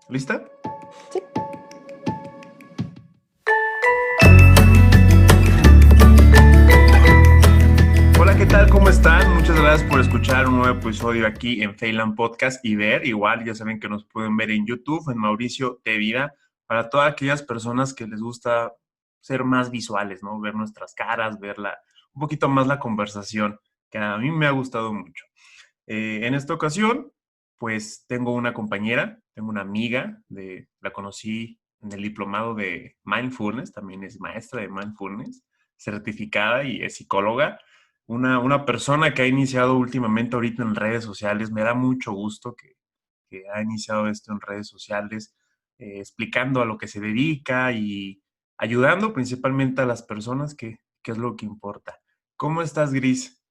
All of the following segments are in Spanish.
¿Lista? Sí. Hola, ¿qué tal? ¿Cómo están? Muchas gracias por escuchar un nuevo episodio aquí en Feyland Podcast y ver, igual ya saben que nos pueden ver en YouTube, en Mauricio de Vida, para todas aquellas personas que les gusta ser más visuales, ¿no? Ver nuestras caras, un poquito más la conversación, que a mí me ha gustado mucho. En esta ocasión, pues tengo una compañera, tengo una amiga, la conocí en el diplomado de Mindfulness, también es maestra de Mindfulness, certificada y es psicóloga. Una persona que ha iniciado últimamente ahorita en redes sociales, me da mucho gusto que ha iniciado esto en redes sociales, explicando a lo que se dedica y ayudando principalmente a las personas, que es lo que importa. ¿Cómo estás, Gris?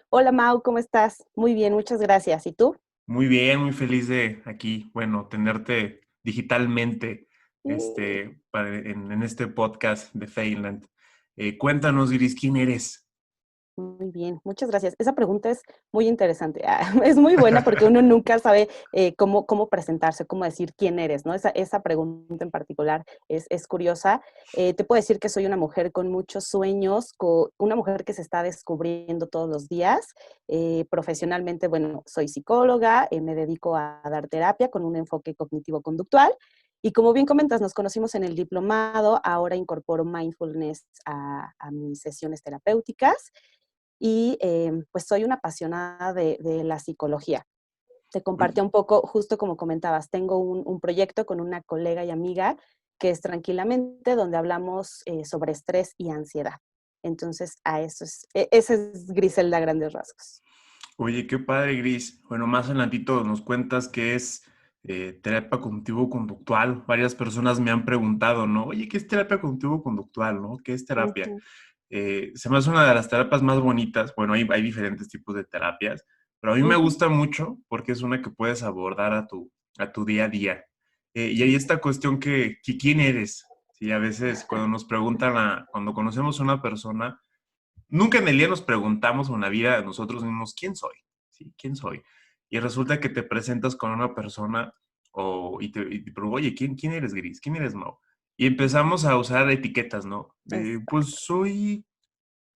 Hola Mau, ¿cómo estás? Muy bien, muchas gracias. ¿Y tú? Muy bien, muy feliz de aquí, bueno, tenerte digitalmente Mm, en este podcast de Feyland. Cuéntanos, Iris, ¿quién eres? Muy bien, muchas gracias. Esa pregunta es muy interesante. Es muy buena porque uno nunca sabe cómo presentarse, cómo decir quién eres, ¿no? Esa pregunta en particular es curiosa. Te puedo decir que soy una mujer con muchos sueños, una mujer que se está descubriendo todos los días. Profesionalmente, bueno, soy psicóloga, me dedico a dar terapia con un enfoque cognitivo-conductual. Y como bien comentas, nos conocimos en el diplomado, ahora incorporo mindfulness a mis sesiones terapéuticas y pues soy una apasionada de la psicología. Te compartí Oye, un poco, justo como comentabas, tengo un proyecto con una colega y amiga que es Tranquilamente, donde hablamos sobre estrés y ansiedad. Entonces, ese es Griselda a grandes rasgos. oye, qué padre, Gris. Bueno, más adelantito nos cuentas qué es terapia cognitivo-conductual. Varias personas me han preguntado, ¿no? Oye, ¿qué es terapia cognitivo-conductual, no? ¿Qué es terapia? Ujú, Se me hace una de las terapias más bonitas. Bueno, hay diferentes tipos de terapias, pero a mí me ujú, gusta mucho porque es una que puedes abordar a tu día a día. Y hay esta exacto. cuestión que ¿quién eres? Sí, a veces cuando nos preguntan, cuando conocemos a una persona, nunca en el día nos preguntamos o en la vida a nosotros mismos, ¿quién soy? ¿Sí? ¿Quién soy? Y resulta que te presentas con una persona y te pregunto, oye, ¿quién eres, Gris? ¿Quién eres, Mau? Y empezamos a usar etiquetas, ¿no? Pues Exacto.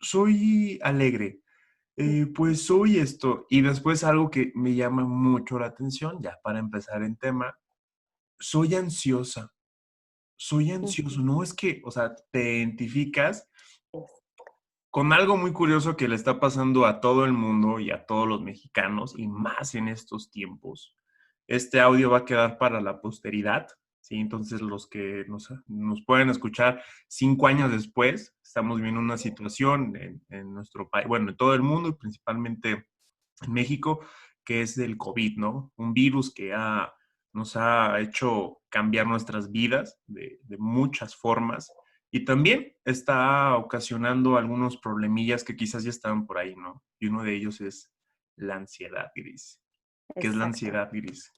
soy alegre, Ujú, pues soy esto. Y después algo que me llama mucho la atención, ya para empezar en tema, soy ansiosa, soy ansioso. ujú. No es que, o sea, te identificas Es- con algo muy curioso que le está pasando a todo el mundo y a todos los mexicanos, y más en estos tiempos. Este audio va a quedar para la posteridad, ¿sí? Entonces, los que nos pueden escuchar 5 años después, estamos viendo una situación en nuestro país, bueno, en todo el mundo y principalmente en México, que es del COVID, ¿no? Un virus que nos ha hecho cambiar nuestras vidas de muchas formas y también está ocasionando algunos problemillas que quizás ya estaban por ahí, ¿no? Y uno de ellos es la ansiedad, Iris. ¿Qué es la Exacto. ansiedad, Iris?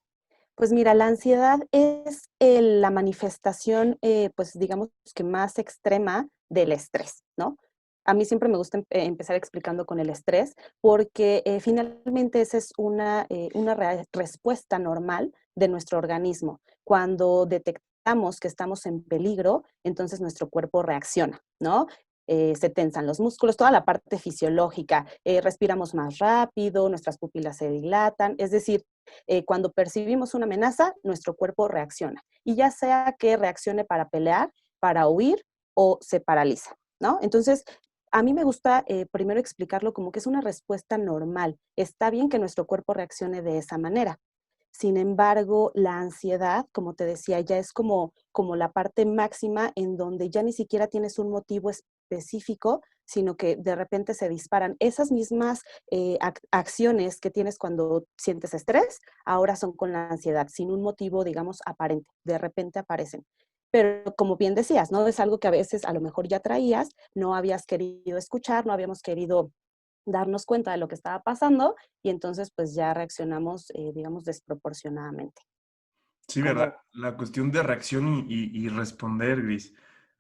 Pues mira, la ansiedad es la manifestación, pues digamos que más extrema del estrés, ¿no? A mí siempre me gusta empezar explicando con el estrés porque finalmente esa es una respuesta normal de nuestro organismo. Cuando detectamos que estamos en peligro, entonces nuestro cuerpo reacciona, ¿no? Se tensan los músculos, toda la parte fisiológica, respiramos más rápido, nuestras pupilas se dilatan, es decir, cuando percibimos una amenaza, nuestro cuerpo reacciona. Y ya sea que reaccione para pelear, para huir o se paraliza, ¿no? Entonces, a mí me gusta primero explicarlo como que es una respuesta normal. Está bien que nuestro cuerpo reaccione de esa manera. Sin embargo, la ansiedad, como te decía, ya es como la parte máxima en donde ya ni siquiera tienes un motivo específico, sino que de repente se disparan esas mismas acciones que tienes cuando sientes estrés, ahora son con la ansiedad, sin un motivo, digamos, aparente. De repente aparecen. Pero como bien decías, ¿no? Es algo que a veces a lo mejor ya traías, no habías querido escuchar, no habíamos querido darnos cuenta de lo que estaba pasando y entonces pues ya reaccionamos, digamos, desproporcionadamente. Sí, ¿verdad? Como, La cuestión de reacción y responder, Gris.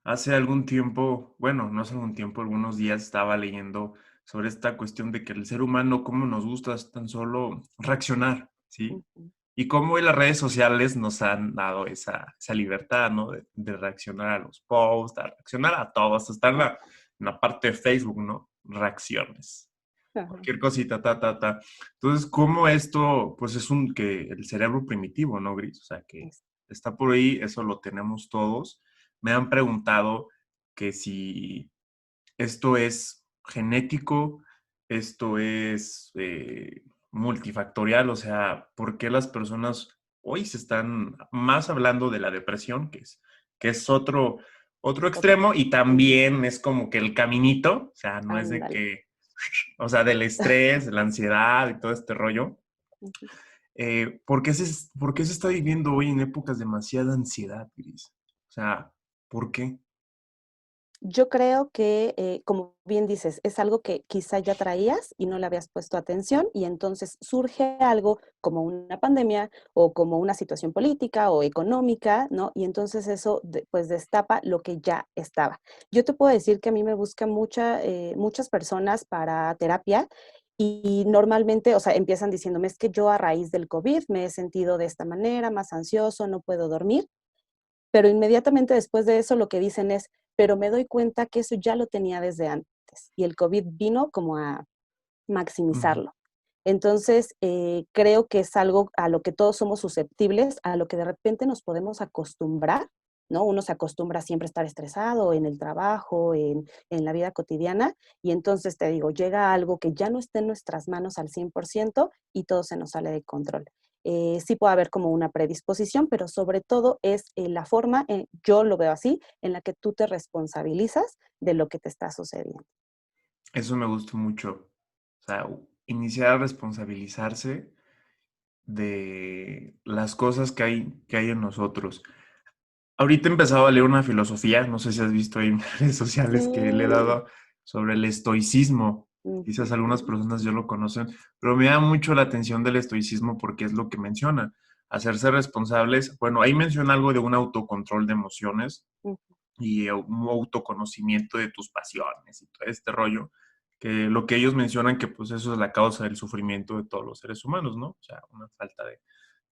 Hace algún tiempo, bueno, no hace algún tiempo, algunos días estaba leyendo sobre esta cuestión de que el ser humano, cómo nos gusta tan solo reaccionar, ¿sí? ujú, Y cómo hoy las redes sociales nos han dado esa libertad, ¿no? De reaccionar a los posts, a reaccionar a todo, hasta estar en la parte de Facebook, ¿no? Reacciones. Ajá. Cualquier cosita, ta. Entonces, ¿cómo esto, pues es que el cerebro primitivo, ¿no, Gris? O sea, que Es- está por ahí, eso lo tenemos todos. Me han preguntado que si esto es genético, esto es multifactorial, o sea, ¿por qué las personas hoy se están más hablando de la depresión, que es otro Otro. extremo y también es como que el caminito, o sea, no es de Ándale. que, o sea, del estrés, de la ansiedad y todo este rollo? Ujú. ¿Por qué se está viviendo hoy en épocas de demasiada ansiedad, Gris? O sea, ¿por qué? Yo creo que, como bien dices, es algo que quizá ya traías y no le habías puesto atención y entonces surge algo como una pandemia o como una situación política o económica, ¿no? Y entonces eso pues destapa lo que ya estaba. Yo te puedo decir que a mí me buscan muchas personas para terapia y normalmente, o sea, empiezan diciéndome, es que yo a raíz del COVID me he sentido de esta manera, más ansioso, no puedo dormir. Pero inmediatamente después de eso lo que dicen es, pero me doy cuenta que eso ya lo tenía desde antes y el COVID vino como a Ujú. maximizarlo. Entonces, creo que es algo a lo que todos somos susceptibles, a lo que de repente nos podemos acostumbrar, ¿no? Uno se acostumbra a siempre estar estresado en el trabajo, en la vida cotidiana, y entonces te digo, llega algo que ya no está en nuestras manos al 100% y todo se nos sale de control. Sí puede haber como una predisposición, pero sobre todo es la forma, yo lo veo así, en la que tú te responsabilizas de lo que te está sucediendo. Eso me gustó mucho. O sea, iniciar a responsabilizarse de las cosas que hay en nosotros. Ahorita he empezado a leer una filosofía, no sé si has visto ahí en redes sociales que le he Sí. dado sobre el estoicismo. Quizás Ujú. algunas personas ya lo conocen, pero me da mucho la atención del estoicismo porque es lo que menciona, hacerse responsables. Bueno, ahí menciona algo de un autocontrol de emociones Ujú. y un autoconocimiento de tus pasiones y todo este rollo, que lo que ellos mencionan que pues eso es la causa del sufrimiento de todos los seres humanos, ¿no? O sea, una falta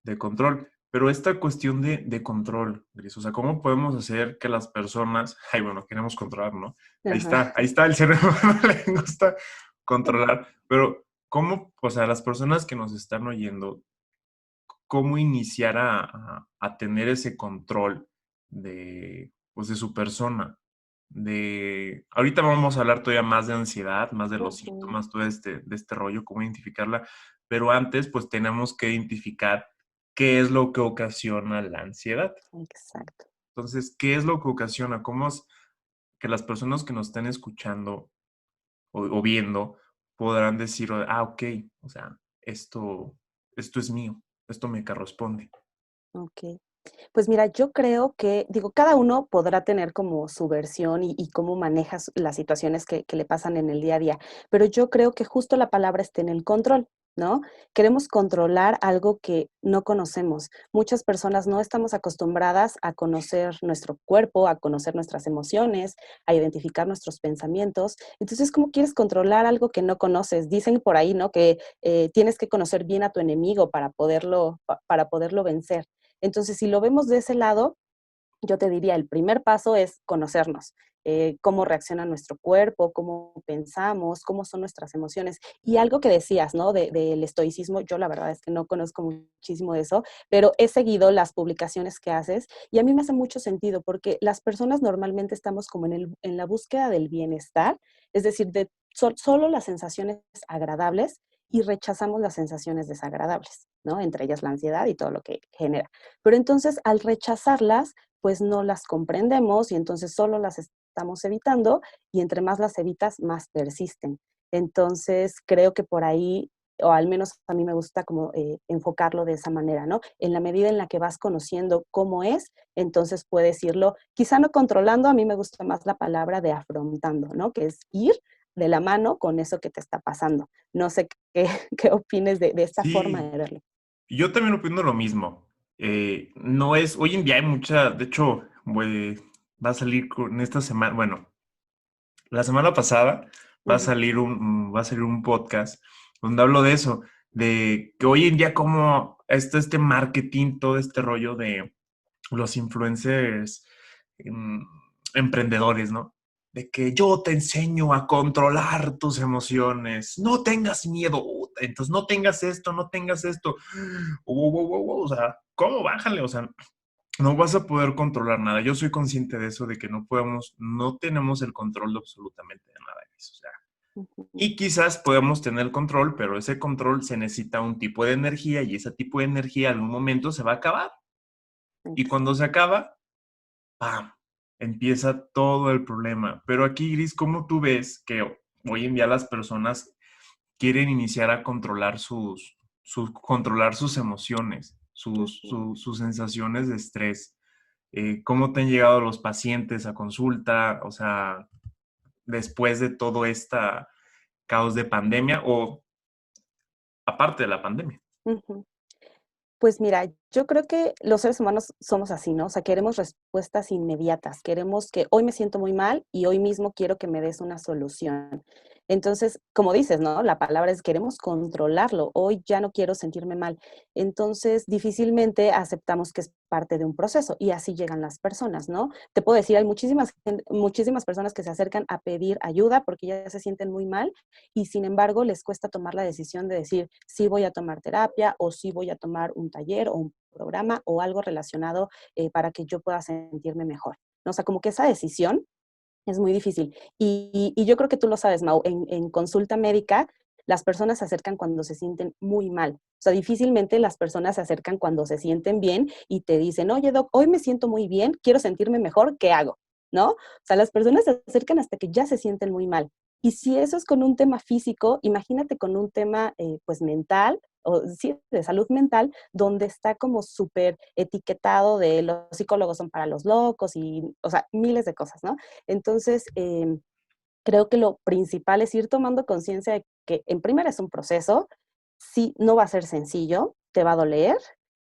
de control. Pero esta cuestión de control, Gris, o sea, ¿cómo podemos hacer que las personas, ay, bueno, queremos controlar, ¿no? Ajá. Ahí está, el cerebro no le gusta controlar, pero ¿cómo, o sea, las personas que nos están oyendo, cómo iniciar a tener ese control pues de su persona? Ahorita vamos a hablar todavía más de ansiedad, más de los Ujú. síntomas, todo de este rollo, cómo identificarla, pero antes pues tenemos que identificar qué es lo que ocasiona la ansiedad. Exacto. Entonces, ¿qué es lo que ocasiona? ¿Cómo es que las personas que nos estén escuchando o viendo podrán decir, ok, o sea, esto es mío, esto me corresponde? Ok. Pues mira, yo creo que, digo, cada uno podrá tener como su versión y cómo manejas las situaciones que le pasan en el día a día, pero yo creo que justo la palabra está en el control, ¿no? Queremos controlar algo que no conocemos. Muchas personas no estamos acostumbradas a conocer nuestro cuerpo, a conocer nuestras emociones, a identificar nuestros pensamientos. Entonces, ¿cómo quieres controlar algo que no conoces? Dicen por ahí, ¿no? Que tienes que conocer bien a tu enemigo para poderlo vencer. Entonces, si lo vemos de ese lado, yo te diría, el primer paso es conocernos, cómo reacciona nuestro cuerpo, cómo pensamos, cómo son nuestras emociones. Y algo que decías, ¿no? Del estoicismo, yo la verdad es que no conozco muchísimo de eso, pero he seguido las publicaciones que haces y a mí me hace mucho sentido porque las personas normalmente estamos como en la búsqueda del bienestar, es decir, de solo las sensaciones agradables y rechazamos las sensaciones desagradables, ¿no? Entre ellas la ansiedad y todo lo que genera. Pero entonces, al rechazarlas, pues no las comprendemos y entonces solo las estamos evitando y entre más las evitas, más persisten. Entonces, creo que por ahí, o al menos a mí me gusta como enfocarlo de esa manera, ¿no? En la medida en la que vas conociendo cómo es, entonces puedes irlo, quizá no controlando, a mí me gusta más la palabra de afrontando, ¿no? Que es ir de la mano con eso que te está pasando. No sé qué, qué opines de esta forma Sí, de verlo. yo también opino lo mismo. No es, hoy en día hay mucha, de hecho, va a salir con esta semana, bueno, la semana pasada Ujú. va a salir un podcast donde hablo de eso, de que hoy en día cómo este marketing, todo este rollo de los influencers emprendedores, ¿no? De que yo te enseño a controlar tus emociones, no tengas miedo, entonces no tengas esto, no tengas esto. O sea, ¿cómo? Bájale, o sea, no vas a poder controlar nada. Yo soy consciente de eso, de que no tenemos el control de absolutamente de nada de eso. O sea, Ujú. y quizás podemos tener el control, pero ese control se necesita un tipo de energía y ese tipo de energía en un momento se va a acabar. Y cuando se acaba, ¡pam! Empieza todo el problema. Pero aquí, Gris, ¿cómo tú ves que hoy en día las personas quieren iniciar a controlar controlar sus emociones, Ujú. sus sensaciones de estrés? ¿Cómo te han llegado los pacientes a consulta? O sea, después de todo este caos de pandemia o aparte de la pandemia. Ujú. Pues mira, yo creo que los seres humanos somos así, ¿no? O sea, queremos respuestas inmediatas, queremos que hoy me siento muy mal y hoy mismo quiero que me des una solución. Entonces, como dices, ¿no? La palabra es queremos controlarlo, hoy ya no quiero sentirme mal. Entonces, difícilmente aceptamos que es parte de un proceso y así llegan las personas, ¿no? Te puedo decir, hay muchísimas personas que se acercan a pedir ayuda porque ya se sienten muy mal y sin embargo les cuesta tomar la decisión de decir, sí voy a tomar terapia o sí voy a tomar un taller o un programa o algo relacionado para que yo pueda sentirme mejor, ¿no? O sea, como que esa decisión es muy difícil. Y yo creo que tú lo sabes, Mau, en consulta médica las personas se acercan cuando se sienten muy mal. O sea, difícilmente las personas se acercan cuando se sienten bien y te dicen, oye, doc, hoy me siento muy bien, quiero sentirme mejor, ¿qué hago? ¿No? O sea, las personas se acercan hasta que ya se sienten muy mal. Y si eso es con un tema físico, imagínate con un tema pues mental o sí, de salud mental, donde está como súper etiquetado de los psicólogos son para los locos y, o sea, miles de cosas, ¿no? Entonces, creo que lo principal es ir tomando conciencia de que en primera es un proceso, sí, no va a ser sencillo, te va a doler,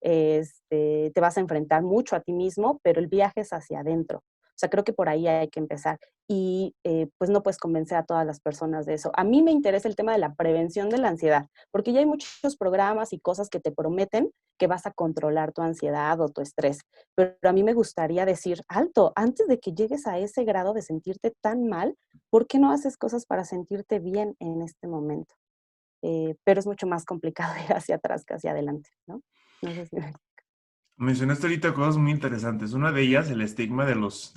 te vas a enfrentar mucho a ti mismo, pero el viaje es hacia adentro. O sea, creo que por ahí hay que empezar. Y pues no puedes convencer a todas las personas de eso. A mí me interesa el tema de la prevención de la ansiedad, porque ya hay muchos programas y cosas que te prometen que vas a controlar tu ansiedad o tu estrés. Pero a mí me gustaría decir, alto, antes de que llegues a ese grado de sentirte tan mal, ¿por qué no haces cosas para sentirte bien en este momento? Pero es mucho más complicado ir hacia atrás que hacia adelante, ¿no? No sé si me... Mencionaste ahorita cosas muy interesantes. Una de ellas, el estigma de los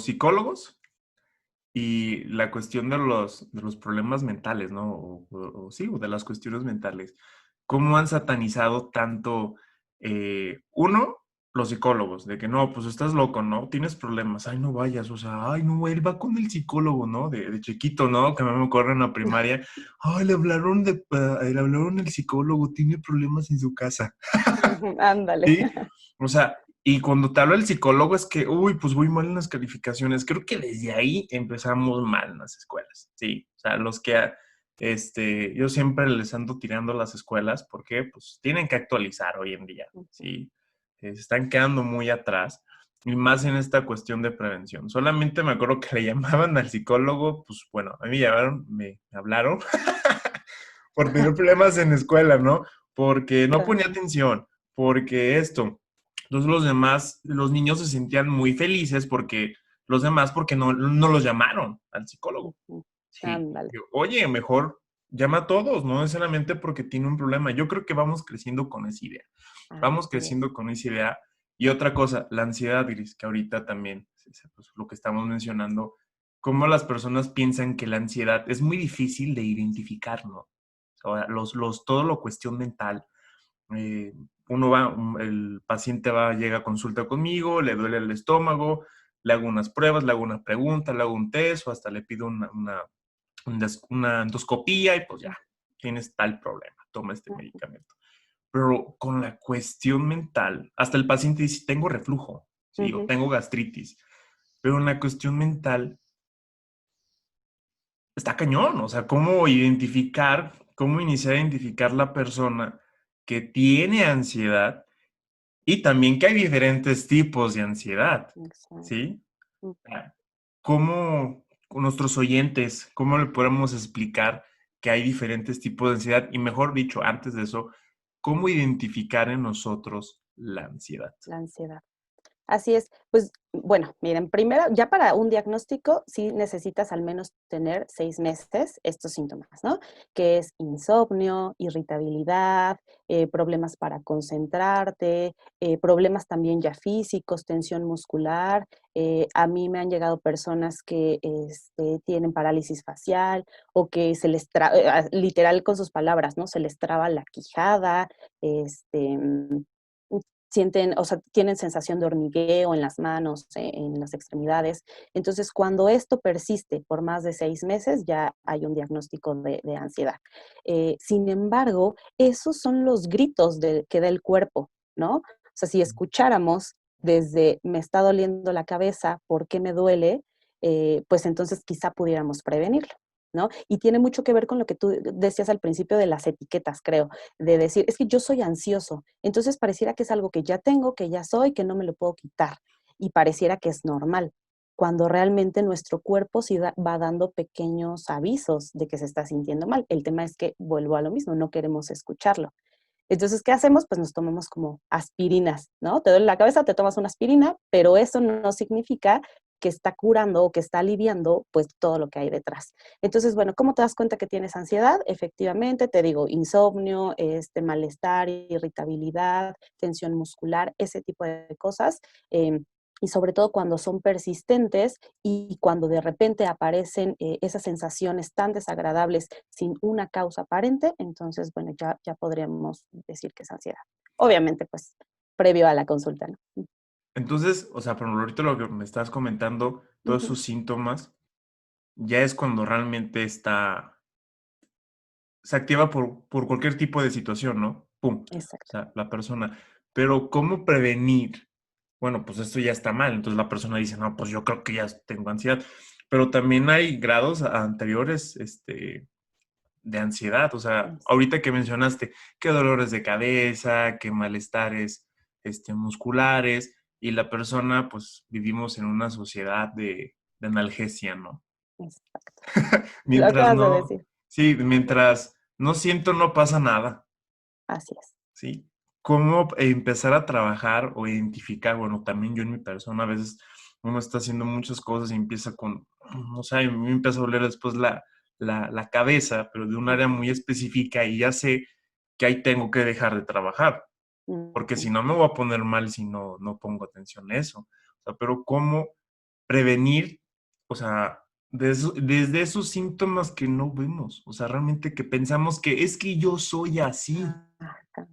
psicólogos y la cuestión de los problemas mentales, ¿no? Sí, o de las cuestiones mentales. ¿Cómo han satanizado tanto, uno, los psicólogos? De que no, pues estás loco, ¿no? Tienes problemas, ay, no vayas, o sea, ay, no, él va con el psicólogo, ¿no? De chiquito, ¿no? Que me acuerdo en la primaria, ay, le hablaron del psicólogo, tiene problemas en su casa. Ándale. Sí, o sea, y cuando te habla el psicólogo es que, uy, pues voy mal en las calificaciones. Creo que desde ahí empezamos mal en las escuelas, sí. O sea, yo siempre les ando tirando a las escuelas porque, pues, tienen que actualizar hoy en día, sí. Se están quedando muy atrás y más en esta cuestión de prevención. Solamente me acuerdo que le llamaban al psicólogo, pues, bueno, a mí me hablaron por tener problemas en la escuela, ¿no? Porque no ponía atención, porque esto. Entonces los niños se sentían muy felices porque porque no los llamaron al psicólogo. Sí, Ándale. oye, mejor llama a todos, no necesariamente porque tiene un problema. Yo creo que vamos creciendo con esa idea. Vamos Así es. creciendo con esa idea. Y otra cosa, la ansiedad, Iris, que ahorita también, pues, lo que estamos mencionando, cómo las personas piensan que la ansiedad es muy difícil de identificar, ¿no? O sea, todo lo cuestión mental. eh, el paciente llega a consulta conmigo, le duele el estómago, le hago unas pruebas, le hago una pregunta, le hago un test o hasta le pido una endoscopía y pues ya, tienes tal problema, toma este medicamento. Pero con la cuestión mental, hasta el paciente dice, tengo reflujo, ¿sí? O Ujú, tengo gastritis. Pero en la cuestión mental, está cañón, o sea, cómo iniciar a identificar la persona que tiene ansiedad y también que hay diferentes tipos de ansiedad, exacto. ¿sí? ¿Cómo con nuestros oyentes, cómo le podemos explicar que hay diferentes tipos de ansiedad y mejor dicho, antes de eso, ¿cómo identificar en nosotros la ansiedad? La ansiedad. Así es. Pues, bueno, miren, primero, ya para un diagnóstico sí necesitas al menos tener 6 meses estos síntomas, ¿no? Que es insomnio, irritabilidad, problemas para concentrarte, problemas también ya físicos, tensión muscular. A mí me han llegado personas que, tienen parálisis facial o que se les literal con sus palabras, ¿no? Se les traba la quijada, este, sienten, o sea, tienen sensación de hormigueo en las manos, en las extremidades. Entonces, cuando esto persiste por más de 6 meses, ya hay un diagnóstico de ansiedad. Sin embargo, esos son los gritos que da el cuerpo, ¿no? O sea, si escucháramos desde me está doliendo la cabeza, ¿por qué me duele? Pues entonces quizá pudiéramos prevenirlo, ¿no? Y tiene mucho que ver con lo que tú decías al principio de las etiquetas, creo, de decir, es que yo soy ansioso, entonces pareciera que es algo que ya tengo, que ya soy, que no me lo puedo quitar, y pareciera que es normal, cuando realmente nuestro cuerpo sí va dando pequeños avisos de que se está sintiendo mal. El tema es que vuelvo a lo mismo, no queremos escucharlo. Entonces, ¿qué hacemos? Pues nos tomamos como aspirinas, ¿no? Te duele la cabeza, te tomas una aspirina, pero eso no significa que está curando o que está aliviando pues todo lo que hay detrás. Entonces, bueno, ¿cómo te das cuenta que tienes ansiedad? Efectivamente, te digo, insomnio, malestar, irritabilidad, tensión muscular, ese tipo de cosas. Y sobre todo cuando son persistentes y cuando de repente aparecen esas sensaciones tan desagradables sin una causa aparente, entonces, bueno, ya podríamos decir que es ansiedad. Obviamente, pues, previo a la consulta, ¿no? Entonces, o sea, por ejemplo, ahorita lo que me estás comentando, todos Ujú, esos síntomas, ya es cuando realmente se activa por cualquier tipo de situación, ¿no? Pum, o exacto. sea, la persona. Pero, ¿cómo prevenir? Bueno, pues esto ya está mal. Entonces la persona dice, no, pues yo creo que ya tengo ansiedad. Pero también hay grados anteriores, de ansiedad. O sea, ahorita que mencionaste que dolores de cabeza, que malestares, musculares, y la persona, pues vivimos en una sociedad de analgesia, ¿no? Exacto. Lo Mientras acabas de no, decir. sí, mientras no siento, no pasa nada, Así es. ¿sí? ¿Cómo empezar a trabajar o identificar? Bueno, también yo en mi persona, a veces uno está haciendo muchas cosas y empieza con, no sé, a mí me empieza a doler después la cabeza, pero de un área Ujú, muy específica y ya sé que ahí tengo que dejar de trabajar, porque si ujú. no me voy a poner mal si no pongo atención a eso. O sea, pero ¿cómo prevenir? O sea, desde esos síntomas que no vemos, o sea, realmente que pensamos que es que yo soy así. Ajá.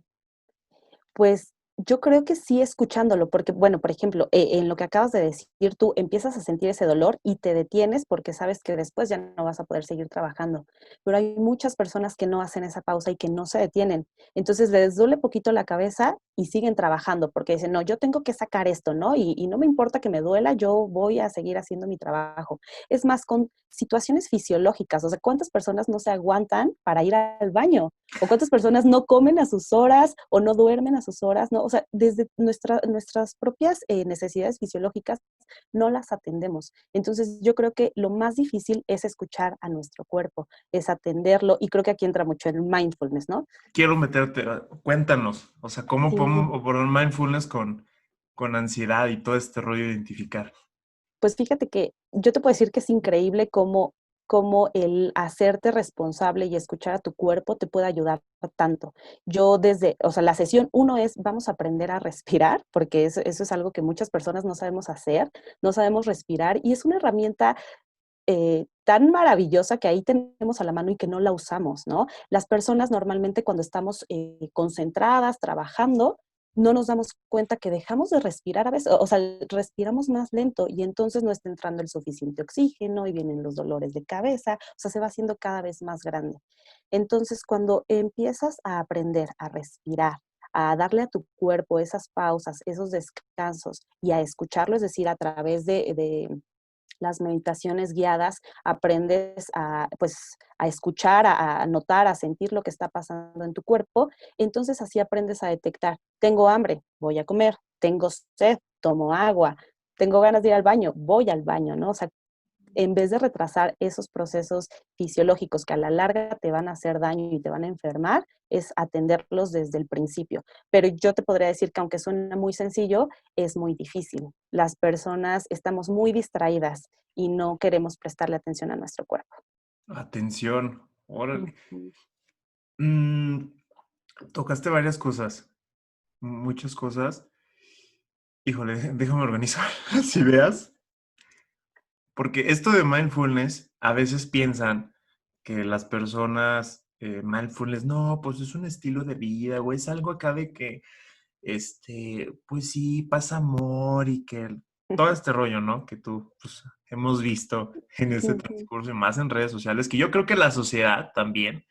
Pues, yo creo que sí escuchándolo, porque, bueno, por ejemplo, en lo que acabas de decir, tú empiezas a sentir ese dolor y te detienes porque sabes que después ya no vas a poder seguir trabajando. Pero hay muchas personas que no hacen esa pausa y que no se detienen. Entonces, les duele poquito la cabeza y siguen trabajando porque dicen: "No, yo tengo que sacar esto, ¿no? Y no me importa que me duela, yo voy a seguir haciendo mi trabajo". Es más, con situaciones fisiológicas, o sea, ¿cuántas personas no se aguantan para ir al baño? ¿O cuántas personas no comen a sus horas o no duermen a sus horas? ¿No? O sea, desde nuestras propias necesidades fisiológicas no las atendemos. Entonces, yo creo que lo más difícil es escuchar a nuestro cuerpo, es atenderlo, y creo que aquí entra mucho el mindfulness, ¿no? Quiero meterte, cuéntanos, o sea, ¿cómo Sí. podemos poner mindfulness con ansiedad y todo este rollo de identificar? Pues fíjate que yo te puedo decir que es increíble cómo el hacerte responsable y escuchar a tu cuerpo te puede ayudar tanto. Yo desde, o sea, la sesión uno es, vamos a aprender a respirar, porque eso es algo que muchas personas no sabemos hacer, no sabemos respirar, y es una herramienta tan maravillosa que ahí tenemos a la mano y que no la usamos, ¿no? Las personas normalmente cuando estamos concentradas, trabajando, no nos damos cuenta que dejamos de respirar a veces, o sea, respiramos más lento y entonces no está entrando el suficiente oxígeno y vienen los dolores de cabeza, o sea, se va haciendo cada vez más grande. Entonces, cuando empiezas a aprender a respirar, a darle a tu cuerpo esas pausas, esos descansos y a escucharlo, es decir, a través de las meditaciones guiadas, aprendes a, pues, a escuchar, a notar, a sentir lo que está pasando en tu cuerpo. Entonces así aprendes a detectar, tengo hambre, voy a comer, tengo sed, tomo agua, tengo ganas de ir al baño, voy al baño, ¿no? O sea, en vez de retrasar esos procesos fisiológicos que a la larga te van a hacer daño y te van a enfermar, es atenderlos desde el principio. Pero yo te podría decir que aunque suena muy sencillo, es muy difícil. Las personas estamos muy distraídas y no queremos prestarle atención a nuestro cuerpo. Atención, órale. Ujú. Mm, tocaste varias cosas, muchas cosas. Híjole, déjame organizar las ideas, porque esto de mindfulness, a veces piensan que las personas, mindfulness, no, pues es un estilo de vida, o es algo acá de que, pues sí, pasa amor y que todo este rollo, ¿no? Que tú, pues, hemos visto en ese Ujú. transcurso y más en redes sociales, que yo creo que la sociedad también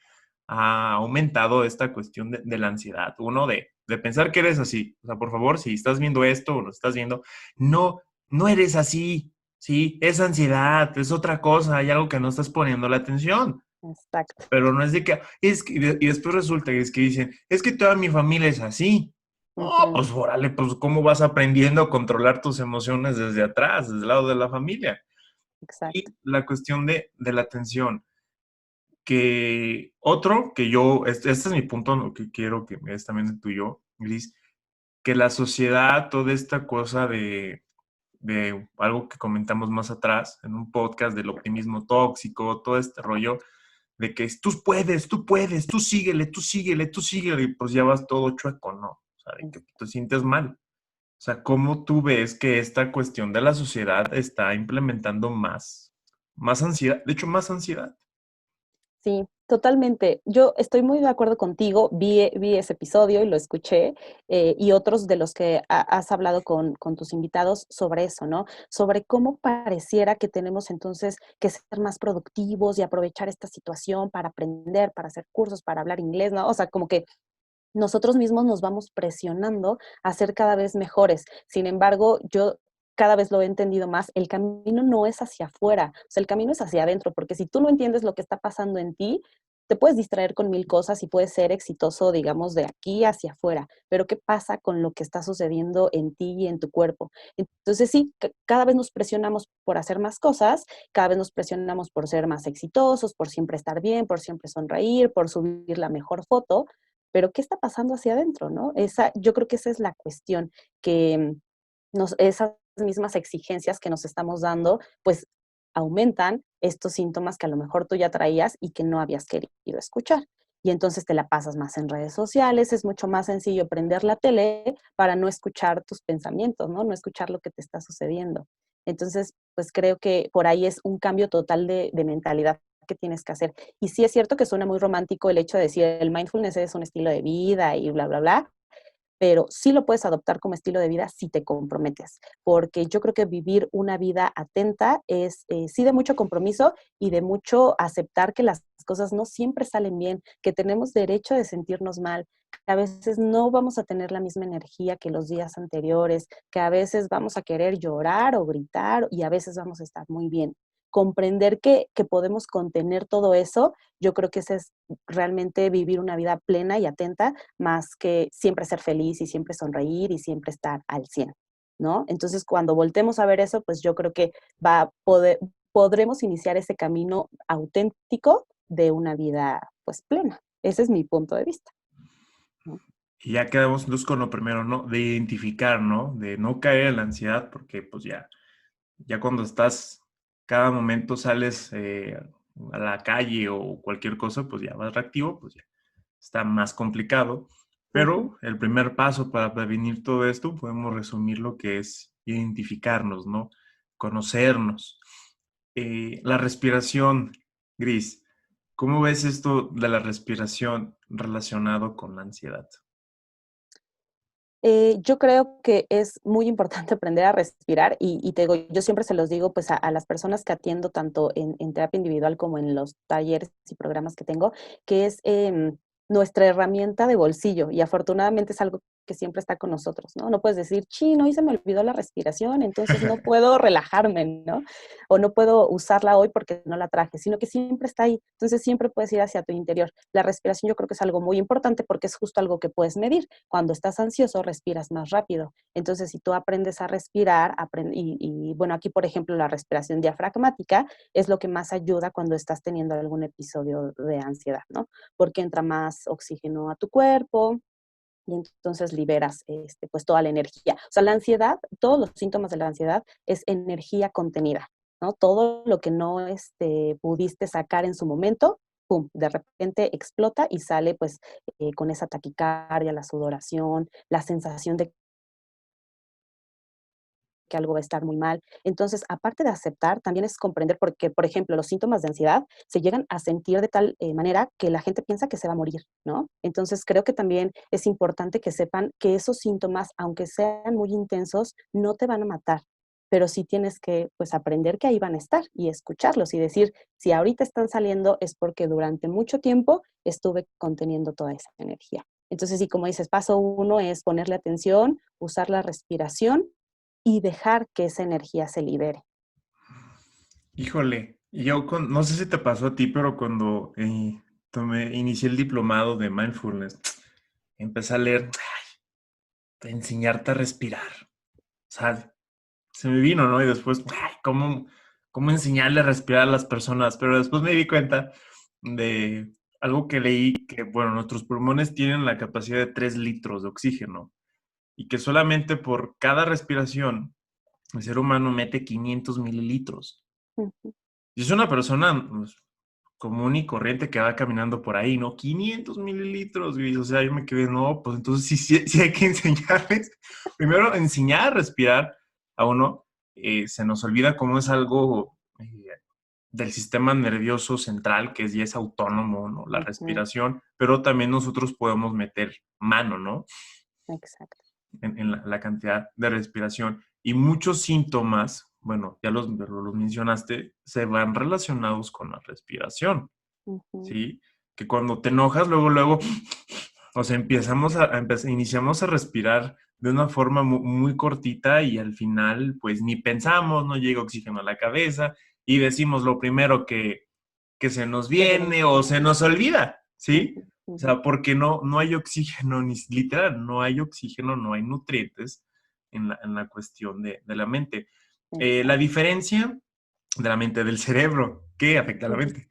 ha aumentado esta cuestión de la ansiedad. Uno, de pensar que eres así. O sea, por favor, si estás viendo esto o lo estás viendo, no, no eres así. Sí, es ansiedad, es otra cosa, hay algo que no estás poniendo la atención. Exacto. Pero no es de que, y después resulta que es que dicen, es que toda mi familia es así. Oh, Ujú. pues órale, pues cómo vas aprendiendo a controlar tus emociones desde atrás, desde el lado de la familia. Exacto. Y la cuestión de la atención que otro que yo, este es mi punto, lo que quiero que me des también el tuyo, Gris, que la sociedad, toda esta cosa de algo que comentamos más atrás en un podcast del optimismo tóxico, todo este rollo de que tú puedes, tú síguele, tú síguele, y pues ya vas todo chueco, ¿no? O sea, de que te sientes mal. O sea, ¿cómo tú ves que esta cuestión de la sociedad está implementando más ansiedad? De hecho, más ansiedad. Sí, totalmente. Yo estoy muy de acuerdo contigo. Vi ese episodio y lo escuché, y otros de los que has hablado con tus invitados sobre eso, ¿no? Sobre cómo pareciera que tenemos entonces que ser más productivos y aprovechar esta situación para aprender, para hacer cursos, para hablar inglés, ¿no? O sea, como que nosotros mismos nos vamos presionando a ser cada vez mejores. Sin embargo, yo cada vez lo he entendido más, el camino no es hacia afuera, o sea, el camino es hacia adentro, porque si tú no entiendes lo que está pasando en ti, te puedes distraer con mil cosas y puedes ser exitoso, digamos, de aquí hacia afuera, pero ¿qué pasa con lo que está sucediendo en ti y en tu cuerpo? Entonces sí, cada vez nos presionamos por hacer más cosas, cada vez nos presionamos por ser más exitosos, por siempre estar bien, por siempre sonreír, por subir la mejor foto, pero ¿qué está pasando hacia adentro, no? Yo creo que esa es la cuestión, que esas mismas exigencias que nos estamos dando, pues aumentan estos síntomas que a lo mejor tú ya traías y que no habías querido escuchar. Y entonces te la pasas más en redes sociales, es mucho más sencillo prender la tele para no escuchar tus pensamientos, ¿no? No escuchar lo que te está sucediendo. Entonces, pues creo que por ahí es un cambio total de mentalidad que tienes que hacer. Y sí es cierto que suena muy romántico el hecho de decir el mindfulness es un estilo de vida y bla, bla, bla, pero sí lo puedes adoptar como estilo de vida si te comprometes, porque yo creo que vivir una vida atenta es sí de mucho compromiso y de mucho aceptar que las cosas no siempre salen bien, que tenemos derecho de sentirnos mal, que a veces no vamos a tener la misma energía que los días anteriores, que a veces vamos a querer llorar o gritar y a veces vamos a estar muy bien. Comprender que podemos contener todo eso, yo creo que ese es realmente vivir una vida plena y atenta, más que siempre ser feliz y siempre sonreír y siempre estar al 100, ¿no? Entonces, cuando voltemos a ver eso, pues yo creo que podremos iniciar ese camino auténtico de una vida, pues, plena. Ese es mi punto de vista, ¿no? Y ya quedamos entonces con lo primero, ¿no? De identificar, ¿no? De no caer en la ansiedad, porque pues ya cuando estás, cada momento sales a la calle o cualquier cosa, pues ya vas reactivo, pues ya está más complicado. Ujú. Pero el primer paso para prevenir todo esto, podemos resumir lo que es identificarnos, ¿no? Conocernos. La respiración, Gris. ¿Cómo ves esto de la respiración relacionado con la ansiedad? Yo creo que es muy importante aprender a respirar y te digo, yo siempre se los digo pues a las personas que atiendo tanto en terapia individual como en los talleres y programas que tengo, que es nuestra herramienta de bolsillo y afortunadamente es algo que siempre está con nosotros, ¿no? No puedes decir, no, hoy se me olvidó la respiración, entonces no puedo relajarme, ¿no? O no puedo usarla hoy porque no la traje, sino que siempre está ahí. Entonces siempre puedes ir hacia tu interior. La respiración yo creo que es algo muy importante porque es justo algo que puedes medir. Cuando estás ansioso, respiras más rápido. Entonces, si tú aprendes a respirar, bueno, aquí, por ejemplo, la respiración diafragmática es lo que más ayuda cuando estás teniendo algún episodio de ansiedad, ¿no? Porque entra más oxígeno a tu cuerpo y entonces liberas pues toda la energía. O sea, la ansiedad, todos los síntomas de la ansiedad es energía contenida, ¿no? Todo lo que no pudiste sacar en su momento, pum, de repente explota y sale pues con esa taquicardia, la sudoración, la sensación de que algo va a estar muy mal. Entonces, aparte de aceptar, también es comprender porque, por ejemplo, los síntomas de ansiedad se llegan a sentir de tal manera que la gente piensa que se va a morir, ¿no? Entonces, creo que también es importante que sepan que esos síntomas, aunque sean muy intensos, no te van a matar, pero sí tienes que, pues, aprender que ahí van a estar y escucharlos y decir, si ahorita están saliendo es porque durante mucho tiempo estuve conteniendo toda esa energía. Entonces, sí, como dices, paso uno es ponerle atención, usar la respiración y dejar que esa energía se libere. Híjole, no sé si te pasó a ti, pero cuando inicié el diplomado de mindfulness, empecé a leer, enseñarte a respirar. O sea, se me vino, ¿no? Y después, ¿cómo enseñarle a respirar a las personas? Pero después me di cuenta de algo que leí, que, bueno, nuestros pulmones tienen la capacidad de 3 litros de oxígeno y que solamente por cada respiración el ser humano mete 500 mililitros. Ujú. Y es una persona pues, común y corriente que va caminando por ahí, ¿no? 500 mililitros, güey. O sea, yo me quedé, no, pues entonces sí hay que enseñarles. Primero, enseñar a respirar a uno. Se nos olvida cómo es algo del sistema nervioso central, que ya es autónomo, ¿no? La Ujú, respiración, pero también nosotros podemos meter mano, ¿no? exacto. En la cantidad de respiración. Y muchos síntomas, bueno, ya los mencionaste, se van relacionados con la respiración, Ujú, ¿sí? Que cuando te enojas, luego, o sea, iniciamos a respirar de una forma muy cortita y al final, pues ni pensamos, no llega oxígeno a la cabeza y decimos lo primero que se nos que se nos viene o viene. se nos olvida, ¿sí? Ujú, O ujú, sea, porque no hay oxígeno, ni literal, no hay oxígeno, no hay nutrientes en la cuestión de la mente. La exacto. diferencia de la mente del cerebro, que afecta a la Ujú. mente.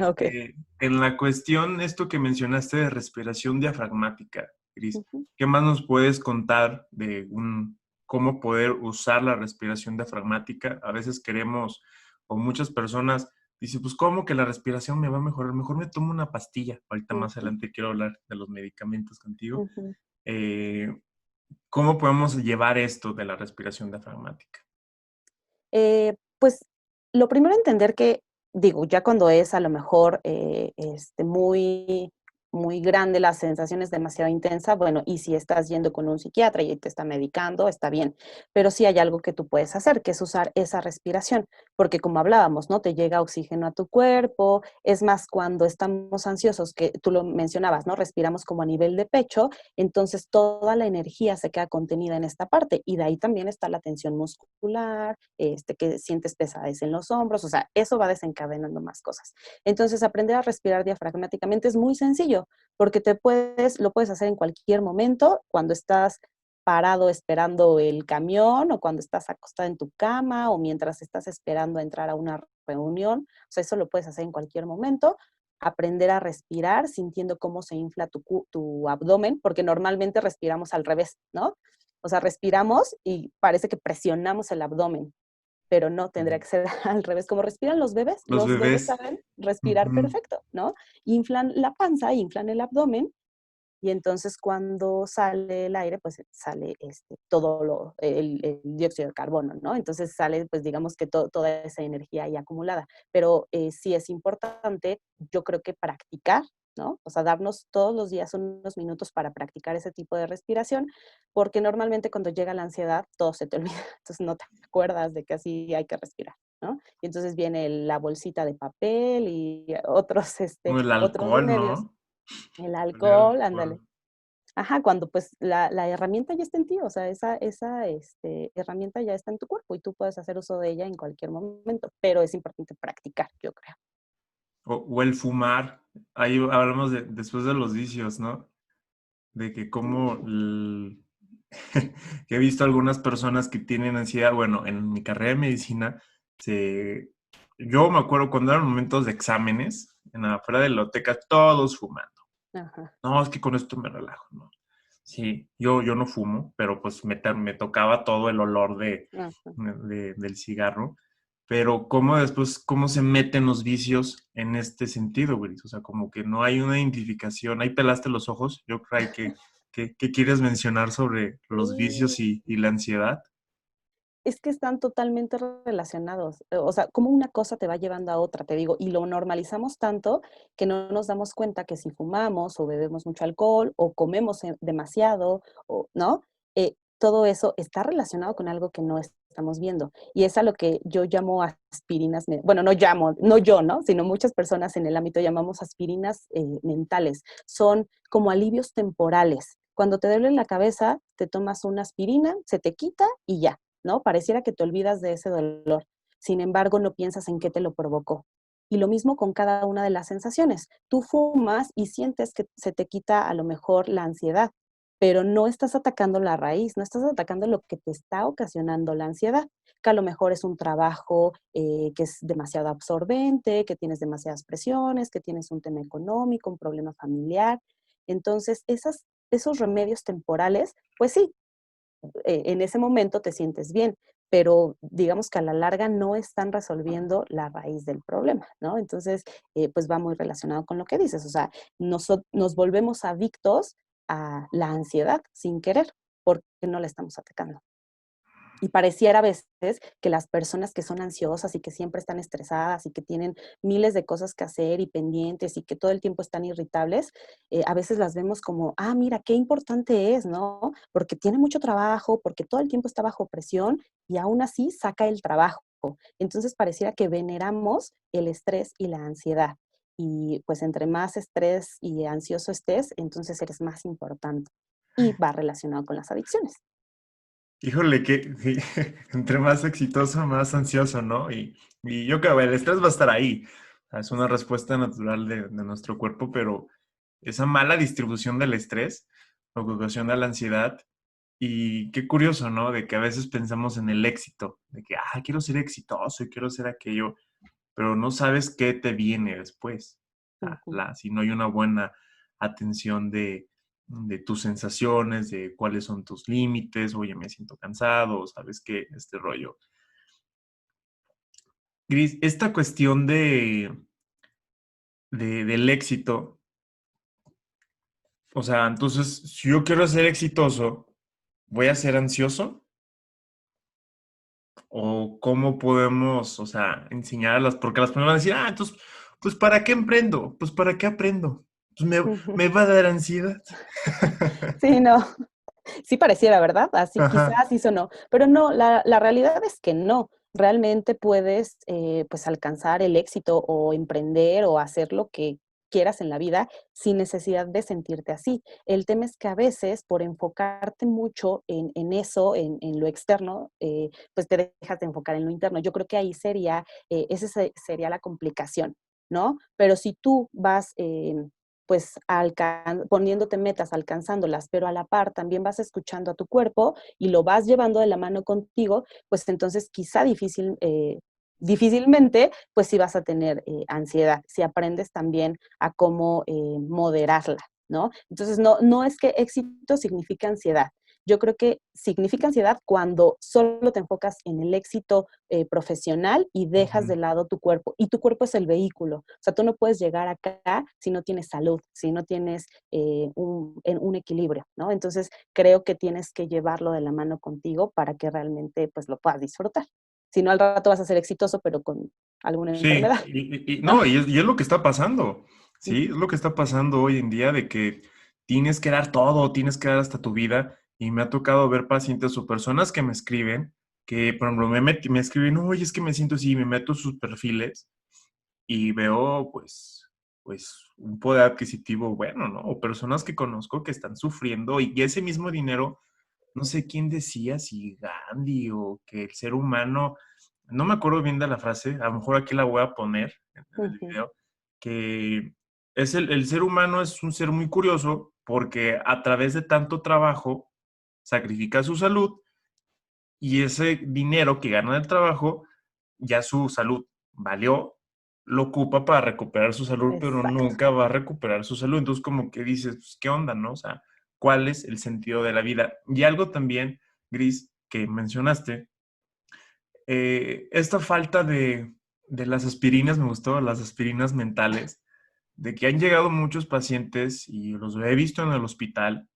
Okey. En la cuestión, esto que mencionaste de respiración diafragmática, Cris, Ujú, ¿qué más nos puedes contar de cómo poder usar la respiración diafragmática? A veces queremos, o muchas personas dicen, pues, ¿cómo que la respiración me va a mejorar? Mejor me tomo una pastilla. Ahorita más ujú, adelante quiero hablar de los medicamentos contigo. ujú. Eh, ¿Cómo podemos llevar esto de la respiración diafragmática? Pues, lo primero entender que, digo, ya cuando es a lo mejor, muy muy grande, la sensación es demasiado intensa, bueno, y si estás yendo con un psiquiatra y te está medicando, está bien. Pero sí hay algo que tú puedes hacer, que es usar esa respiración, porque como hablábamos, ¿no? Te llega oxígeno a tu cuerpo, es más, cuando estamos ansiosos, que tú lo mencionabas, ¿no? Respiramos como a nivel de pecho, entonces toda la energía se queda contenida en esta parte y de ahí también está la tensión muscular, que sientes pesadez en los hombros, o sea, eso va desencadenando más cosas. Entonces, aprender a respirar diafragmáticamente es muy sencillo, porque lo puedes hacer en cualquier momento, cuando estás parado esperando el camión o cuando estás acostada en tu cama o mientras estás esperando a entrar a una reunión, o sea, eso lo puedes hacer en cualquier momento. Aprender a respirar sintiendo cómo se infla tu abdomen, porque normalmente respiramos al revés, ¿no? O sea, respiramos y parece que presionamos el abdomen, pero no, tendría Ujú. que ser al revés. Como respiran Los los bebés bebés. saben respirar Ujú. perfecto, ¿no? Inflan la panza, inflan el abdomen y entonces cuando sale el aire, pues sale todo el dióxido de carbono, ¿no? Entonces sale, pues digamos que toda esa energía ahí acumulada. Pero sí es importante, yo creo que practicar, ¿no? O sea, darnos todos los días unos minutos para practicar ese tipo de respiración, porque normalmente cuando llega la ansiedad, todo se te olvida, entonces no te acuerdas de que así hay que respirar, ¿no? Y entonces viene la bolsita de papel y otros, O el otros alcohol, remedios. ¿no? El El alcohol, ándale. alcohol. Ajá, cuando pues la herramienta ya está en ti, o sea, esa herramienta ya está en tu cuerpo y tú puedes hacer uso de ella en cualquier momento, pero es importante practicar, yo creo. O el fumar. Ahí hablamos después de los vicios, ¿no? De que que he visto algunas personas que tienen ansiedad. Bueno, en mi carrera de medicina, yo me acuerdo cuando eran momentos de exámenes, afuera de la biblioteca, todos fumando. Ajá, No, es que con esto me relajo, ¿no? Sí, yo no fumo, pero pues me tocaba todo el olor ajá. del cigarro. Pero cómo después, cómo se meten los vicios en este sentido, Gris. O sea, como que no hay una identificación. Ahí pelaste los ojos. Yo creo que quieres mencionar sobre los vicios Sí. y la ansiedad. Es que están totalmente relacionados, o sea, como una cosa te va llevando a otra, te digo, y lo normalizamos tanto que no nos damos cuenta que si fumamos o bebemos mucho alcohol o comemos demasiado, o, ¿no? Todo eso está relacionado con algo que no estamos viendo. Y es a lo que yo llamo aspirinas, bueno, no llamo, no yo, ¿no? Sino muchas personas en el ámbito llamamos aspirinas mentales. Son como alivios temporales. Cuando te duele la cabeza, te tomas una aspirina, se te quita y ya, ¿no? Pareciera que te olvidas de ese dolor. Sin embargo, no piensas en qué te lo provocó. Y lo mismo con cada una de las sensaciones. Tú fumas y sientes que se te quita a lo mejor la ansiedad, pero no estás atacando la raíz, no estás atacando lo que te está ocasionando la ansiedad, que a lo mejor es un trabajo que es demasiado absorbente, que tienes demasiadas presiones, que tienes un tema económico, un problema familiar. Entonces, esos remedios temporales, pues sí, en ese momento te sientes bien, pero digamos que a la larga no están resolviendo la raíz del problema, ¿no? Entonces, pues va muy relacionado con lo que dices, o sea, nos volvemos adictos a la ansiedad sin querer, porque no la estamos atacando. Y pareciera a veces que las personas que son ansiosas y que siempre están estresadas y que tienen miles de cosas que hacer y pendientes y que todo el tiempo están irritables, a veces las vemos como, ah, mira, qué importante es, ¿no? Porque tiene mucho trabajo, porque todo el tiempo está bajo presión y aún así saca el trabajo. Entonces pareciera que veneramos el estrés y la ansiedad. Y pues entre más estrés y ansioso estés, entonces eres más importante. Y va relacionado con las adicciones. Híjole, que sí, entre más exitoso, más ansioso, ¿no? Y yo creo que el estrés va a estar ahí. O sea, es una respuesta natural de nuestro cuerpo, pero esa mala distribución del estrés lo que ocasiona la ansiedad. Y qué curioso, ¿no? De que a veces pensamos en el éxito, de que, quiero ser exitoso y quiero ser aquello, pero no sabes qué te viene después. Ujú. Si no hay una buena atención de tus sensaciones, de cuáles son tus límites, oye, me siento cansado, ¿sabes qué? Este rollo. Gris, esta cuestión del éxito, o sea, entonces, si yo quiero ser exitoso, ¿voy a ser ansioso? ¿O cómo podemos, o sea, enseñarlas? Porque las personas van a decir, entonces, pues, ¿para qué emprendo? Pues, ¿para qué aprendo? Pues, me va a dar ansiedad. Sí, no. Sí pareciera, ¿verdad? Así Ajá. quizás sí sonó, pero no, la realidad es que no. Realmente puedes, pues, alcanzar el éxito o emprender o hacer lo que quieras en la vida sin necesidad de sentirte así. El tema es que a veces por enfocarte mucho en eso, en lo externo, pues te dejas de enfocar en lo interno. Yo creo que ahí sería, sería la complicación, ¿no? Pero si tú vas, pues poniéndote metas, alcanzándolas, pero a la par también vas escuchando a tu cuerpo y lo vas llevando de la mano contigo, pues entonces quizá difícilmente, pues sí vas a tener ansiedad, si aprendes también a cómo moderarla, ¿no? Entonces, no es que éxito signifique ansiedad. Yo creo que significa ansiedad cuando solo te enfocas en el éxito profesional y dejas Ujú. de lado tu cuerpo. Y tu cuerpo es el vehículo. O sea, tú no puedes llegar acá si no tienes salud, si no tienes un equilibrio, ¿no? Entonces, creo que tienes que llevarlo de la mano contigo para que realmente pues lo puedas disfrutar. Si no, al rato vas a ser exitoso, pero con alguna Sí, enfermedad, ¿no? no, y es lo que está pasando, ¿sí? Es Ujú, lo que está pasando hoy en día de que tienes que dar todo, tienes que dar hasta tu vida. Y me ha tocado ver pacientes o personas que me escriben, que por ejemplo me escriben, oye, es que me siento así, me meto sus perfiles y veo pues pues un poder adquisitivo bueno, ¿no? O personas que conozco que están sufriendo y ese mismo dinero, no sé quién decía, si Gandhi o que el ser humano, no me acuerdo bien de la frase, a lo mejor aquí la voy a poner en el Ujú. video, que es el ser humano es un ser muy curioso porque a través de tanto trabajo sacrifica su salud y ese dinero que gana del trabajo, ya su salud valió, lo ocupa para recuperar su salud, pero Exacto. nunca va a recuperar su salud. Entonces, como que dices, pues, ¿qué onda, no? O sea, ¿cuál es el sentido de la vida? Y algo también, Gris, que mencionaste, esta falta de las aspirinas, me gustó, las aspirinas mentales, de que han llegado muchos pacientes, y los he visto en el hospital,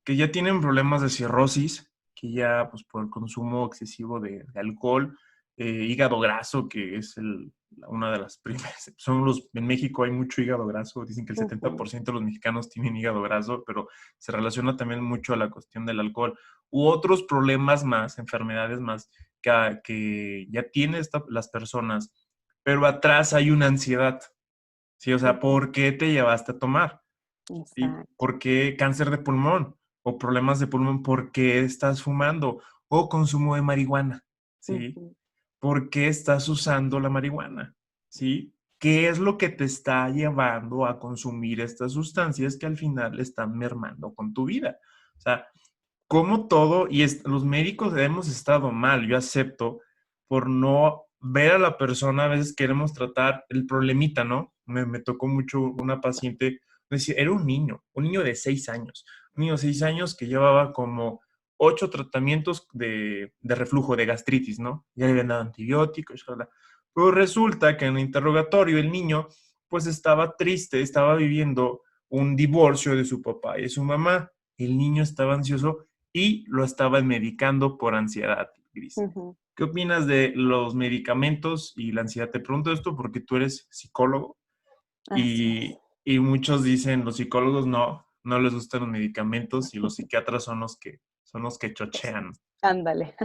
que ya tienen problemas de cirrosis, que ya pues por el consumo excesivo de alcohol, hígado graso, que es una de las primeras, en México hay mucho hígado graso, dicen que el Ujú. 70% de los mexicanos tienen hígado graso, pero se relaciona también mucho a la cuestión del alcohol, u otros problemas más, enfermedades más, que ya tienen las personas, pero atrás hay una ansiedad, ¿sí? O sea, Ujú. ¿por qué te llevaste a tomar? ¿Sí? Exacto. ¿Por qué cáncer de pulmón o problemas de pulmón? ¿Por qué estás fumando o consumo de marihuana? ¿Sí? Ujú. ¿Por qué estás usando la marihuana? ¿Sí? ¿Qué es lo que te está llevando a consumir estas sustancias que al final están mermando con tu vida? O sea, como todo, los médicos hemos estado mal, yo acepto, por no ver a la persona, a veces queremos tratar el problemita, ¿no? Me tocó mucho una paciente, decía, era un niño de 6 años, un niño de 6 años que llevaba como 8 tratamientos de reflujo, de gastritis, ¿no? Ya le habían dado antibióticos, pero resulta que en el interrogatorio el niño, pues estaba triste, estaba viviendo un divorcio de su papá y de su mamá. El niño estaba ansioso y lo estaban medicando por ansiedad, Gris. Ujú. ¿Qué opinas de los medicamentos y la ansiedad? Te pregunto esto porque tú eres psicólogo Así es. y muchos dicen, los psicólogos no les gustan los medicamentos y los psiquiatras son los que chochean. Ándale.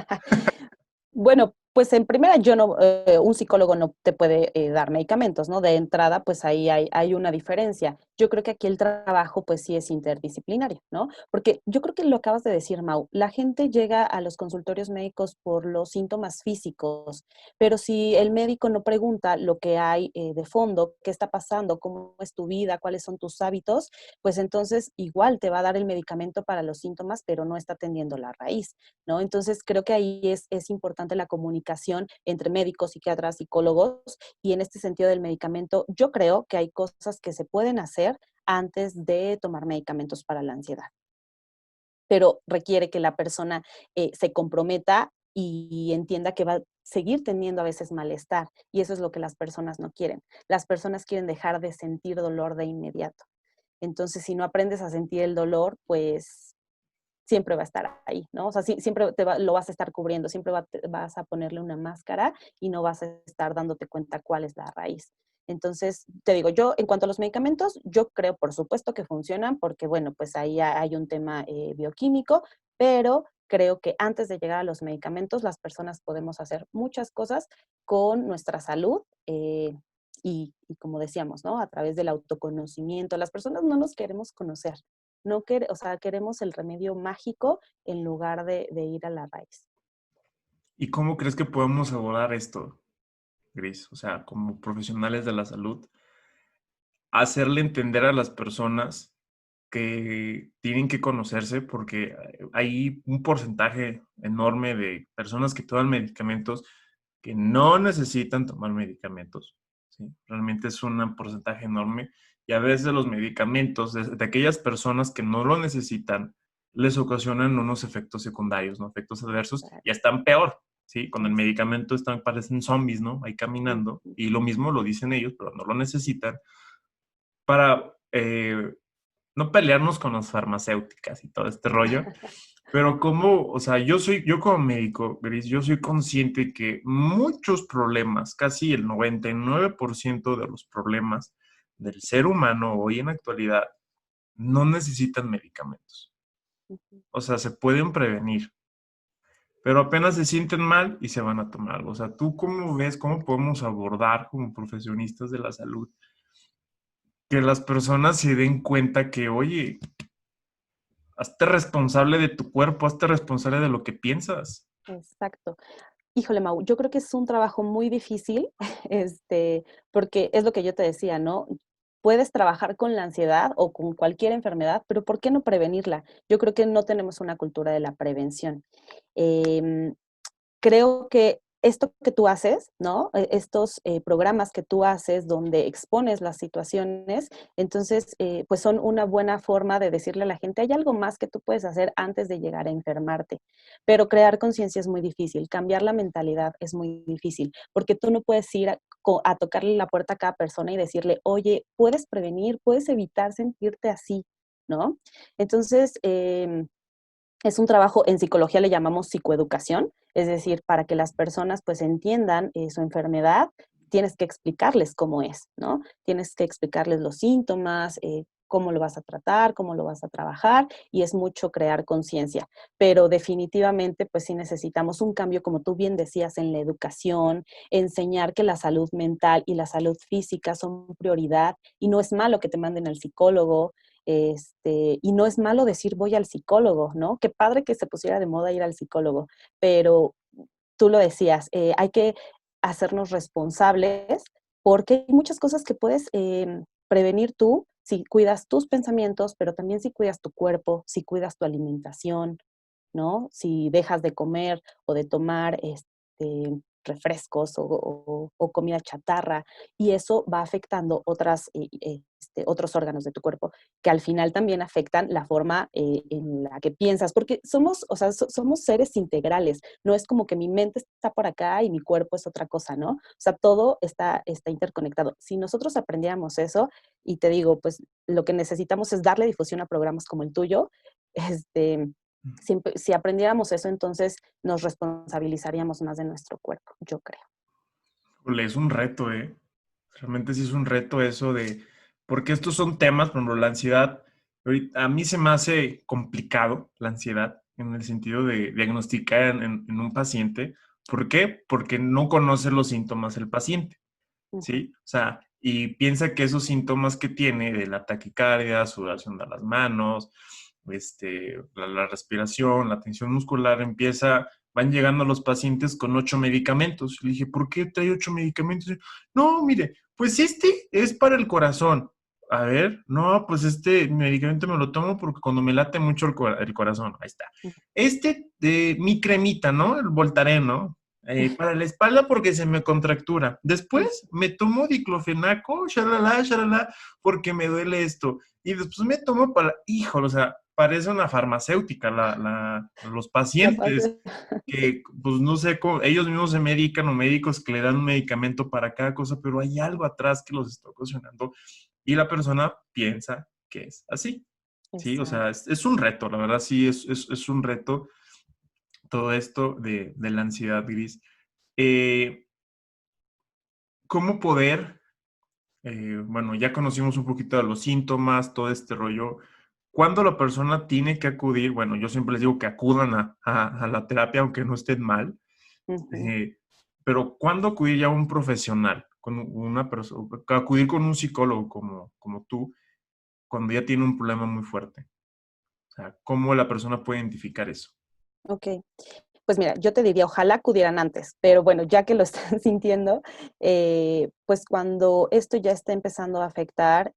Bueno, pues en primera yo no, un psicólogo no te puede dar medicamentos, ¿no? De entrada, pues ahí hay una diferencia. Yo creo que aquí el trabajo, pues sí es interdisciplinario, ¿no? Porque yo creo que lo acabas de decir, Mau, la gente llega a los consultorios médicos por los síntomas físicos, pero si el médico no pregunta lo que hay de fondo, qué está pasando, cómo es tu vida, cuáles son tus hábitos, pues entonces igual te va a dar el medicamento para los síntomas, pero no está atendiendo la raíz. ¿No? Entonces, creo que ahí es importante la comunicación entre médicos, psiquiatras, psicólogos, y en este sentido del medicamento, yo creo que hay cosas que se pueden hacer antes de tomar medicamentos para la ansiedad, pero requiere que la persona se comprometa y entienda que va a seguir teniendo a veces malestar, y eso es lo que las personas no quieren. Las personas quieren dejar de sentir dolor de inmediato. Entonces, si no aprendes a sentir el dolor, pues siempre va a estar ahí, ¿no? O sea, siempre lo vas a estar cubriendo, siempre vas a ponerle una máscara y no vas a estar dándote cuenta cuál es la raíz. Entonces, te digo, yo en cuanto a los medicamentos, yo creo por supuesto que funcionan porque, bueno, pues ahí hay un tema bioquímico, pero creo que antes de llegar a los medicamentos, las personas podemos hacer muchas cosas con nuestra salud. Y como decíamos, ¿no? A través del autoconocimiento, las personas no nos queremos conocer, o sea, queremos el remedio mágico en lugar de ir a la raíz. ¿Y cómo crees que podemos abordar esto, Gris? O sea, como profesionales de la salud, hacerle entender a las personas que tienen que conocerse porque hay un porcentaje enorme de personas que toman medicamentos que no necesitan tomar medicamentos, ¿sí? Realmente es un porcentaje enorme y a veces los medicamentos de aquellas personas que no lo necesitan les ocasionan unos efectos secundarios, ¿no? Efectos adversos y están peor, ¿sí? Con el medicamento parecen zombies, ¿no? Ahí caminando y lo mismo lo dicen ellos, pero no lo necesitan para no pelearnos con las farmacéuticas y todo este rollo, pero como, o sea, yo como médico, Gris, yo soy consciente que muchos problemas, casi el 99% de los problemas del ser humano hoy en la actualidad no necesitan medicamentos. O sea, se pueden prevenir, pero apenas se sienten mal y se van a tomar algo. O sea, ¿tú cómo ves, cómo podemos abordar como profesionistas de la salud que las personas se den cuenta que, oye, hazte responsable de tu cuerpo, hazte responsable de lo que piensas. Exacto. Híjole, Mau, yo creo que es un trabajo muy difícil, porque es lo que yo te decía, ¿no? Puedes trabajar con la ansiedad o con cualquier enfermedad, pero ¿por qué no prevenirla? Yo creo que no tenemos una cultura de la prevención. Em, Creo que esto que tú haces, ¿no? Estos programas que tú haces donde expones las situaciones, entonces, pues son una buena forma de decirle a la gente, hay algo más que tú puedes hacer antes de llegar a enfermarte. Pero crear conciencia es muy difícil, cambiar la mentalidad es muy difícil, porque tú no puedes ir a tocarle la puerta a cada persona y decirle, oye, puedes prevenir, puedes evitar sentirte así, ¿no? Entonces, es un trabajo, en psicología le llamamos psicoeducación, es decir, para que las personas pues entiendan su enfermedad, tienes que explicarles cómo es, ¿no? Tienes que explicarles los síntomas, cómo lo vas a tratar, cómo lo vas a trabajar, y es mucho crear conciencia. Pero definitivamente, pues sí necesitamos un cambio, como tú bien decías, en la educación, enseñar que la salud mental y la salud física son prioridad, y no es malo que te manden al psicólogo, y no es malo decir voy al psicólogo, ¿no? Qué padre que se pusiera de moda ir al psicólogo, pero tú lo decías, hay que hacernos responsables porque hay muchas cosas que puedes prevenir tú si cuidas tus pensamientos, pero también si cuidas tu cuerpo, si cuidas tu alimentación, ¿no? Si dejas de comer o de tomar refrescos o comida chatarra, y eso va afectando otros órganos de tu cuerpo que al final también afectan la forma en la que piensas, porque somos, o sea, somos seres integrales, no es como que mi mente está por acá y mi cuerpo es otra cosa, ¿no? O sea, todo está interconectado. Si nosotros aprendiéramos eso, y te digo, pues lo que necesitamos es darle difusión a programas como el tuyo, este, si aprendiéramos eso, entonces nos responsabilizaríamos más de nuestro cuerpo, yo creo. Híjole, es un reto, ¿eh? Realmente sí es un reto eso de, porque estos son temas, por ejemplo, la ansiedad, a mí se me hace complicado la ansiedad en el sentido de diagnosticar en un paciente. ¿Por qué? Porque no conoce los síntomas el paciente, Ujú. ¿sí? O sea, y piensa que esos síntomas que tiene de la taquicardia, sudoración de las manos, la respiración, la tensión muscular, van llegando los pacientes con 8 medicamentos. Le dije, ¿por qué trae 8 medicamentos? No, mire, pues este es para el corazón. A ver, no, pues este medicamento me lo tomo porque cuando me late mucho el corazón, ahí está. Mi cremita, ¿no? El Voltaren, ¿no? Para la espalda porque se me contractura. Después me tomo diclofenaco, shalala, shalala, porque me duele esto. Y después me tomo híjole, o sea, parece una farmacéutica los La pacientes fase. que, pues no sé, ellos mismos se medican o médicos que le dan un medicamento para cada cosa, pero hay algo atrás que los está ocasionando y la persona piensa que es así. Sí, o sea, Exacto. es un reto, la verdad sí es un reto todo esto de la ansiedad gris. Eh, ¿Cómo poder, bueno, ya conocimos un poquito de los síntomas, todo este rollo, cuándo la persona tiene que acudir? Bueno, yo siempre les digo que acudan a la terapia aunque no estén mal, Ujú. eh, pero ¿cuándo acudir ya a un profesional, con una persona, acudir con un psicólogo como tú, cuando ya tiene un problema muy fuerte? O sea, ¿cómo la persona puede identificar eso? Ok. Pues mira, yo te diría, ojalá acudieran antes, pero bueno, ya que lo están sintiendo, pues cuando esto ya está empezando a afectar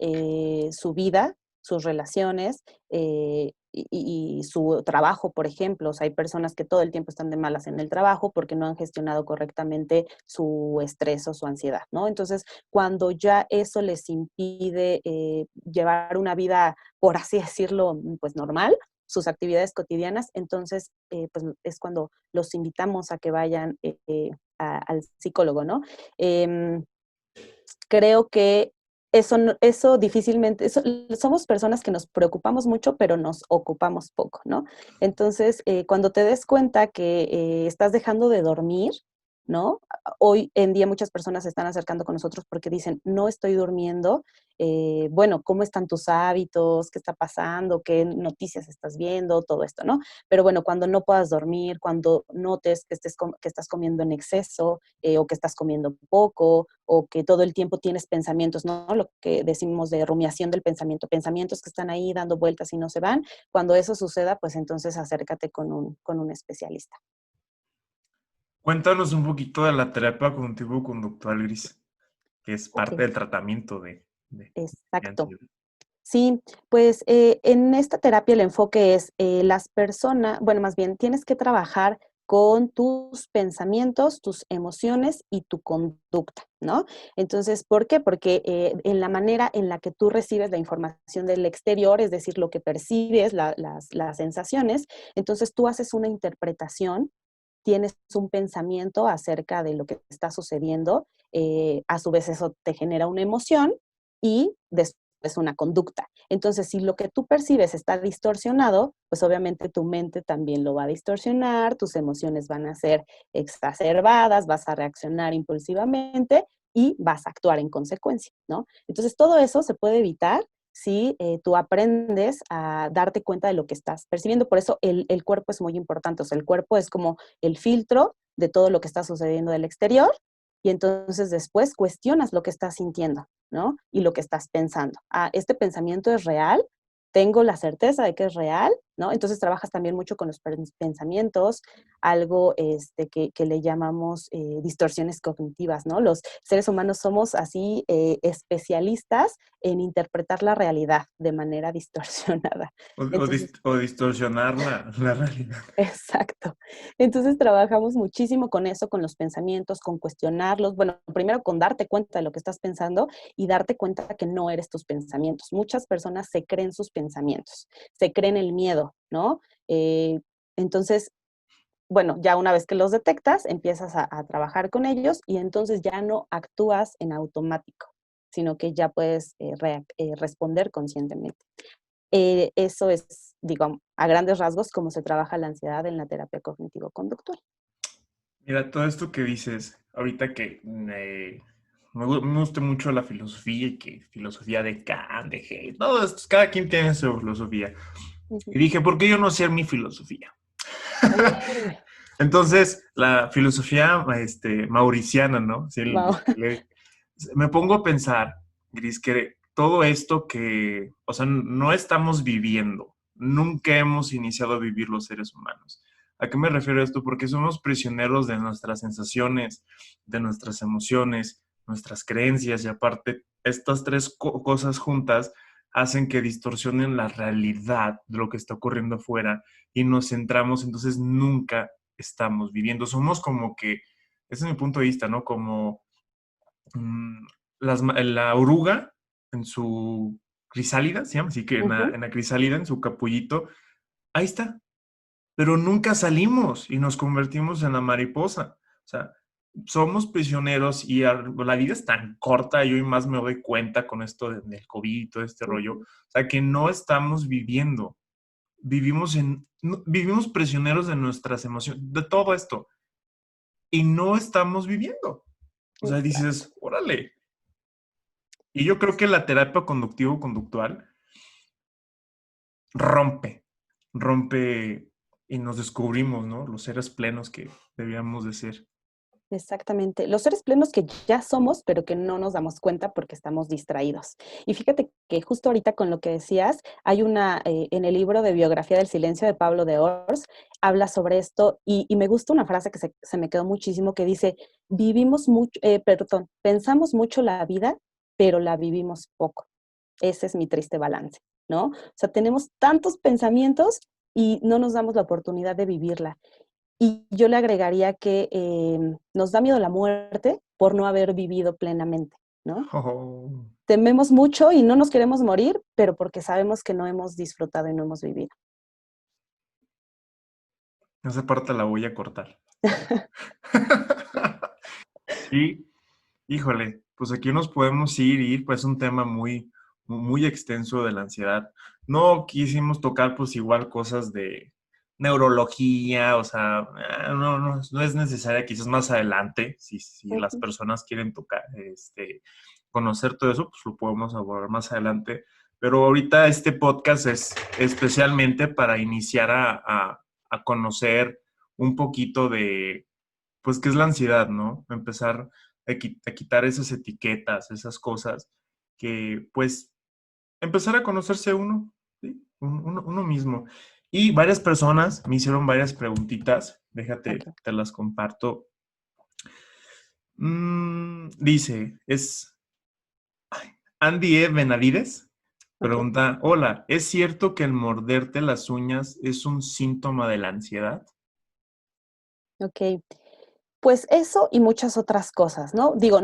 su vida, sus relaciones y su trabajo, por ejemplo. O sea, hay personas que todo el tiempo están de malas en el trabajo porque no han gestionado correctamente su estrés o su ansiedad, ¿no? Entonces, cuando ya eso les impide llevar una vida, por así decirlo, pues normal, sus actividades cotidianas, entonces pues es cuando los invitamos a que vayan al psicólogo, ¿no? Eh, Creo que eso, eso difícilmente, somos personas que nos preocupamos mucho, pero nos ocupamos poco, ¿no? Entonces, cuando te des cuenta que estás dejando de dormir, ¿no? Hoy en día muchas personas se están acercando con nosotros porque dicen, no estoy durmiendo, bueno, ¿cómo están tus hábitos? ¿Qué está pasando? ¿Qué noticias estás viendo? Todo esto, ¿no? Pero bueno, cuando no puedas dormir, cuando notes que estás comiendo en exceso, o que estás comiendo poco, o que todo el tiempo tienes pensamientos, ¿no? Lo que decimos de rumiación del pensamiento, pensamientos que están ahí dando vueltas y no se van. Cuando eso suceda, pues entonces acércate con un especialista. Cuéntanos un poquito de la terapia cognitivo-conductual, Gris, que es Ok, parte del tratamiento de exacto. ansiedad. Sí, pues en esta terapia el enfoque es las personas, bueno, más bien tienes que trabajar con tus pensamientos, tus emociones y tu conducta, ¿no? Entonces, ¿por qué? Porque en la manera en la que tú recibes la información del exterior, es decir, lo que percibes, las sensaciones, entonces tú haces una interpretación, tienes un pensamiento acerca de lo que está sucediendo, a su vez eso te genera una emoción y después una conducta. Entonces, si lo que tú percibes está distorsionado, pues obviamente tu mente también lo va a distorsionar, tus emociones van a ser exacerbadas, vas a reaccionar impulsivamente y vas a actuar en consecuencia, ¿no? Entonces, todo eso se puede evitar si tú aprendes a darte cuenta de lo que estás percibiendo. Por eso el cuerpo es muy importante. O sea, el cuerpo es como el filtro de todo lo que está sucediendo del exterior y entonces después cuestionas lo que estás sintiendo, ¿no? Y lo que estás pensando. Ah, este pensamiento es real, tengo la certeza de que es real, ¿no? Entonces trabajas también mucho con los pensamientos, algo que le llamamos distorsiones cognitivas, ¿no? Los seres humanos somos así especialistas en interpretar la realidad de manera distorsionada. Entonces, O distorsionar la realidad. exacto. Entonces trabajamos muchísimo con eso, con los pensamientos, con cuestionarlos. Bueno, primero con darte cuenta de lo que estás pensando y darte cuenta que no eres tus pensamientos. Muchas personas se creen sus pensamientos, se creen el miedo, ¿no? Entonces, bueno, ya una vez que los detectas, empiezas a trabajar con ellos y entonces ya no actúas en automático, sino que ya puedes responder conscientemente. Eso es, digo, a grandes rasgos, cómo se trabaja la ansiedad en la terapia cognitivo-conductual. Mira, todo esto que dices, ahorita que me gusta mucho la filosofía y que filosofía de Kant, de Hegel, todo esto, cada quien tiene su filosofía. Ujú. Y dije, ¿por qué yo no hacer mi filosofía? Uy, Entonces, la filosofía mauriciana, ¿no? Sí, wow. me pongo a pensar, Gris, que todo esto que, o sea, no estamos viviendo, nunca hemos iniciado a vivir los seres humanos. ¿A qué me refiero esto? Porque somos prisioneros de nuestras sensaciones, de nuestras emociones, nuestras creencias y aparte, estas tres cosas juntas hacen que distorsionen la realidad de lo que está ocurriendo afuera y nos centramos, entonces nunca estamos viviendo. Somos como que, ese es mi punto de vista, ¿no? Como mm, la oruga en su crisálida, ¿se llama? Así que Ujú. en la crisálida, en su capullito, ahí está. Pero nunca salimos y nos convertimos en la mariposa. O sea, somos prisioneros y la vida es tan corta y hoy más me doy cuenta con esto del COVID y todo este rollo. O Ujú. sea, que no estamos viviendo. Vivimos prisioneros de nuestras emociones, de todo esto. Y no estamos viviendo. O sea, Exacto. dices, órale. Y yo creo que la terapia conductivo-conductual rompe, rompe y nos descubrimos, ¿no? Los seres plenos que debíamos de ser. Exactamente. Los seres plenos que ya somos, pero que no nos damos cuenta porque estamos distraídos. Y fíjate que justo ahorita con lo que decías, hay en el libro de Biografía del Silencio de Pablo de Ors, habla sobre esto y me gusta una frase que se me quedó muchísimo que dice, pensamos mucho la vida, pero la vivimos poco. Ese es mi triste balance, ¿no? O sea, tenemos tantos pensamientos y no nos damos la oportunidad de vivirla. Y yo le agregaría que nos da miedo la muerte por no haber vivido plenamente, ¿no? Oh, Tememos mucho y no nos queremos morir, pero porque sabemos que no hemos disfrutado y no hemos vivido. esa parte la voy a cortar. Y, híjole, pues aquí nos podemos ir, pues un tema muy extenso de la ansiedad. No quisimos tocar pues igual cosas neurología, o sea, no es necesaria, quizás más adelante, si las Ujú. personas quieren tocar, conocer todo eso, pues lo podemos abordar más adelante. Pero ahorita este podcast es especialmente para iniciar a conocer un poquito de, pues, qué es la ansiedad, ¿no? Empezar a quitar esas etiquetas, esas cosas que, pues, empezar a conocerse uno, ¿sí? Uno mismo. Y varias personas me hicieron varias preguntitas, déjate, Ok, te las comparto. Dice, es Andy E. Benavides, ok, pregunta, hola, ¿es cierto que el morderte las uñas es un síntoma de la ansiedad? ok. Pues eso y muchas otras cosas, ¿no? Digo,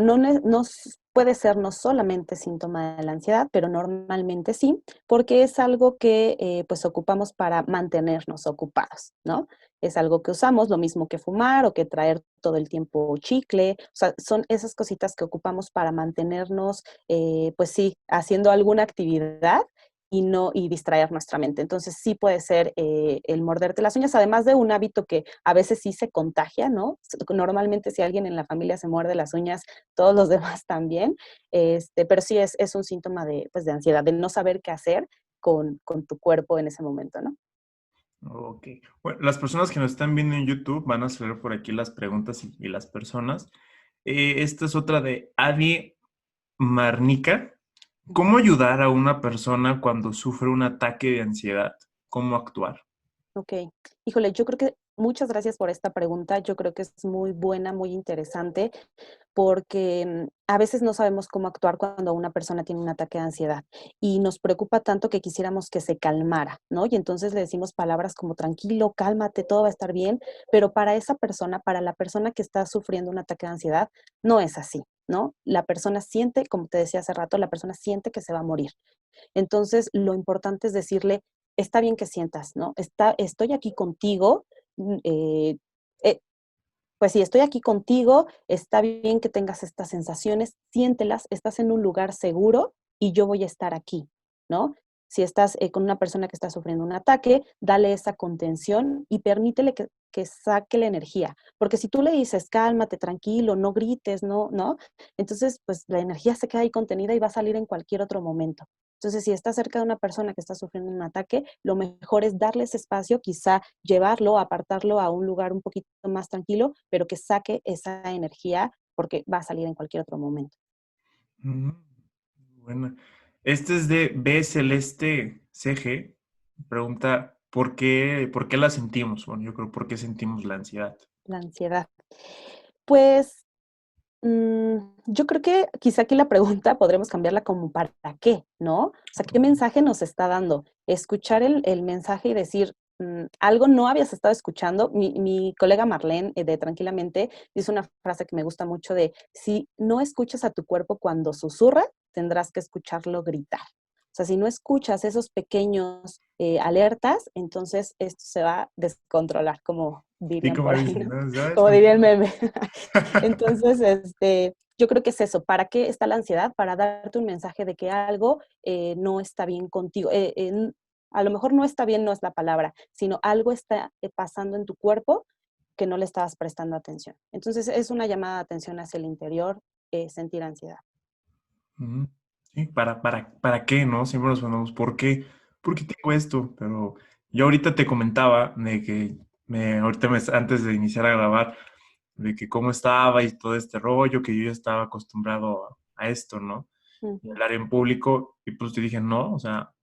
puede ser no solamente síntoma de la ansiedad, pero normalmente sí, porque es algo que pues ocupamos para mantenernos ocupados, ¿no? Es algo que usamos, lo mismo que fumar o que traer todo el tiempo chicle, o sea, son esas cositas que ocupamos para mantenernos, pues sí, haciendo alguna actividad y no y distraer nuestra mente. Entonces sí puede ser el morderte las uñas, además de un hábito que a veces sí se contagia, ¿no? Normalmente si alguien en la familia se muerde las uñas, todos los demás también, pero sí es un síntoma de, pues, de ansiedad, de no saber qué hacer con tu cuerpo en ese momento, ¿no? Ok. Bueno, las personas que nos están viendo en YouTube van a saber por aquí las preguntas y las personas. Esta es otra de Adi Marnica. ¿Cómo ayudar a una persona cuando sufre un ataque de ansiedad? ¿Cómo actuar? Ok, híjole, yo creo que muchas gracias por esta pregunta. Yo creo que es muy buena, muy interesante, porque a veces no sabemos cómo actuar cuando una persona tiene un ataque de ansiedad y nos preocupa tanto que quisiéramos que se calmara, ¿no? Y entonces le decimos palabras como tranquilo, cálmate, todo va a estar bien, pero para esa persona, para la persona que está sufriendo un ataque de ansiedad, no es así, ¿no? La persona siente, como te decía hace rato, la persona siente que se va a morir. Entonces, lo importante es decirle, está bien que sientas, ¿no? Estoy aquí contigo, mm, eh, eh, pues sí, estoy aquí contigo, está bien que tengas estas sensaciones, siéntelas, estás en un lugar seguro y yo voy a estar aquí, ¿no? Si estás con una persona que está sufriendo un ataque, dale esa contención y permítele que saque la energía. Porque si tú le dices, cálmate, tranquilo, no grites, no, entonces pues la energía se queda ahí contenida y va a salir en cualquier otro momento. Entonces, si estás cerca de una persona que está sufriendo un ataque, lo mejor es darle ese espacio, quizá llevarlo, apartarlo a un lugar un poquito más tranquilo, pero que saque esa energía porque va a salir en cualquier otro momento. Mm, Buena. Este es de B Celeste CG. Pregunta, por qué la sentimos? Bueno, yo creo, ¿por qué sentimos la ansiedad? La ansiedad. Pues yo creo que quizá aquí la pregunta podremos cambiarla como ¿para qué? ¿No? O sea, ¿qué mensaje nos está dando? Escuchar el mensaje y decir, algo no habías estado escuchando. Mi colega Marlene de Tranquilamente dice una frase que me gusta mucho de, si no escuchas a tu cuerpo cuando susurra, tendrás que escucharlo gritar. O sea, si no escuchas esos pequeños alertas, entonces esto se va a descontrolar, como Sí, dirían como por ahí, dicen, ¿no? ¿no? ¿Sabes? Como diría el meme. Entonces, yo creo que es eso. ¿Para qué está la ansiedad? Para darte un mensaje de que algo no está bien contigo. A lo mejor no está bien, no es la palabra, sino algo está pasando en tu cuerpo que no le estabas prestando atención. Entonces, es una llamada de atención hacia el interior, sentir ansiedad. Ujú. Sí, ¿para qué, no? Siempre nos preguntamos, ¿por qué tengo esto? Pero yo ahorita te comentaba de que antes de iniciar a grabar, de que cómo estaba y todo este rollo, que yo ya estaba acostumbrado a esto, ¿no? Y Ujú. hablar en público, y pues te dije, no, o sea,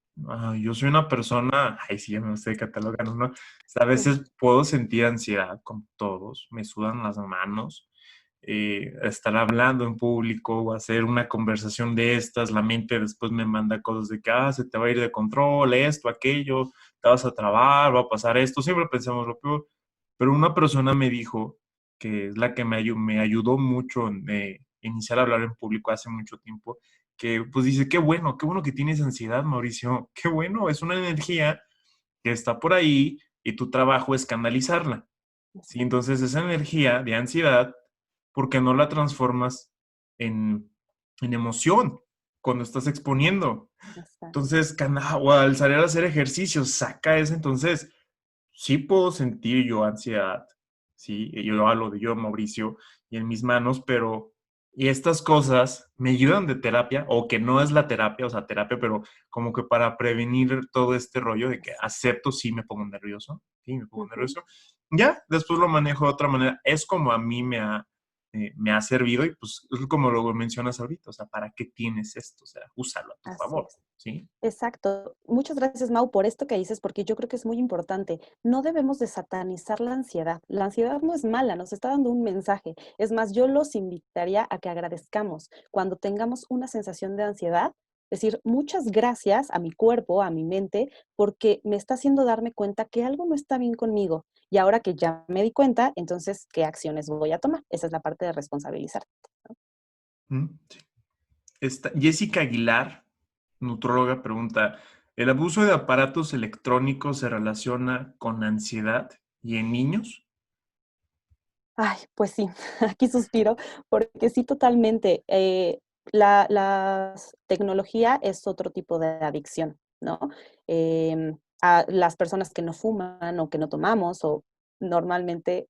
yo soy una persona, ay, sí, ya me estoy catalogando, ¿no? O sea, a veces puedo sentir ansiedad con todos, me sudan las manos, estar hablando en público o hacer una conversación de estas, la mente después me manda cosas de que, se te va a ir de control, esto, aquello, te vas a trabar, va a pasar esto, siempre pensamos lo peor, pero una persona me dijo, que es la que me ayudó mucho en iniciar a hablar en público hace mucho tiempo, que pues dice, qué bueno que tienes ansiedad, Mauricio, qué bueno, es una energía que está por ahí y tu trabajo es canalizarla. ¿Sí? Exacto, Entonces esa energía de ansiedad, ¿por qué no la transformas en, en emoción cuando estás exponiendo? exacto. Entonces, o al salir a hacer ejercicio, saca eso, entonces sí puedo sentir yo ansiedad, sí, yo hablo de yo, Mauricio, y en mis manos, pero y estas cosas me ayudan de terapia, o que no es la terapia, o sea, terapia, pero como que para prevenir todo este rollo de que acepto, sí, me pongo Ujú. nervioso, ya, después lo manejo de otra manera, es como a mí me ha servido y pues es como lo mencionas ahorita, o sea, ¿para qué tienes esto? O sea, úsalo a tu Así favor, es. ¿sí? Exacto. Muchas gracias, Mau, por esto que dices, porque yo creo que es muy importante. No debemos de satanizar la ansiedad. La ansiedad no es mala, nos está dando un mensaje. Es más, yo los invitaría a que agradezcamos cuando tengamos una sensación de ansiedad, decir muchas gracias a mi cuerpo, a mi mente, porque me está haciendo darme cuenta que algo no está bien conmigo. Y ahora que ya me di cuenta, entonces, ¿qué acciones voy a tomar? Esa es la parte de responsabilizar. Sí. Jessica Aguilar, nutróloga, pregunta, ¿el abuso de aparatos electrónicos se relaciona con ansiedad y en niños? Ay, pues sí, aquí suspiro, porque sí, totalmente. La tecnología es otro tipo de adicción, ¿no? A las personas que no fuman o que no tomamos o normalmente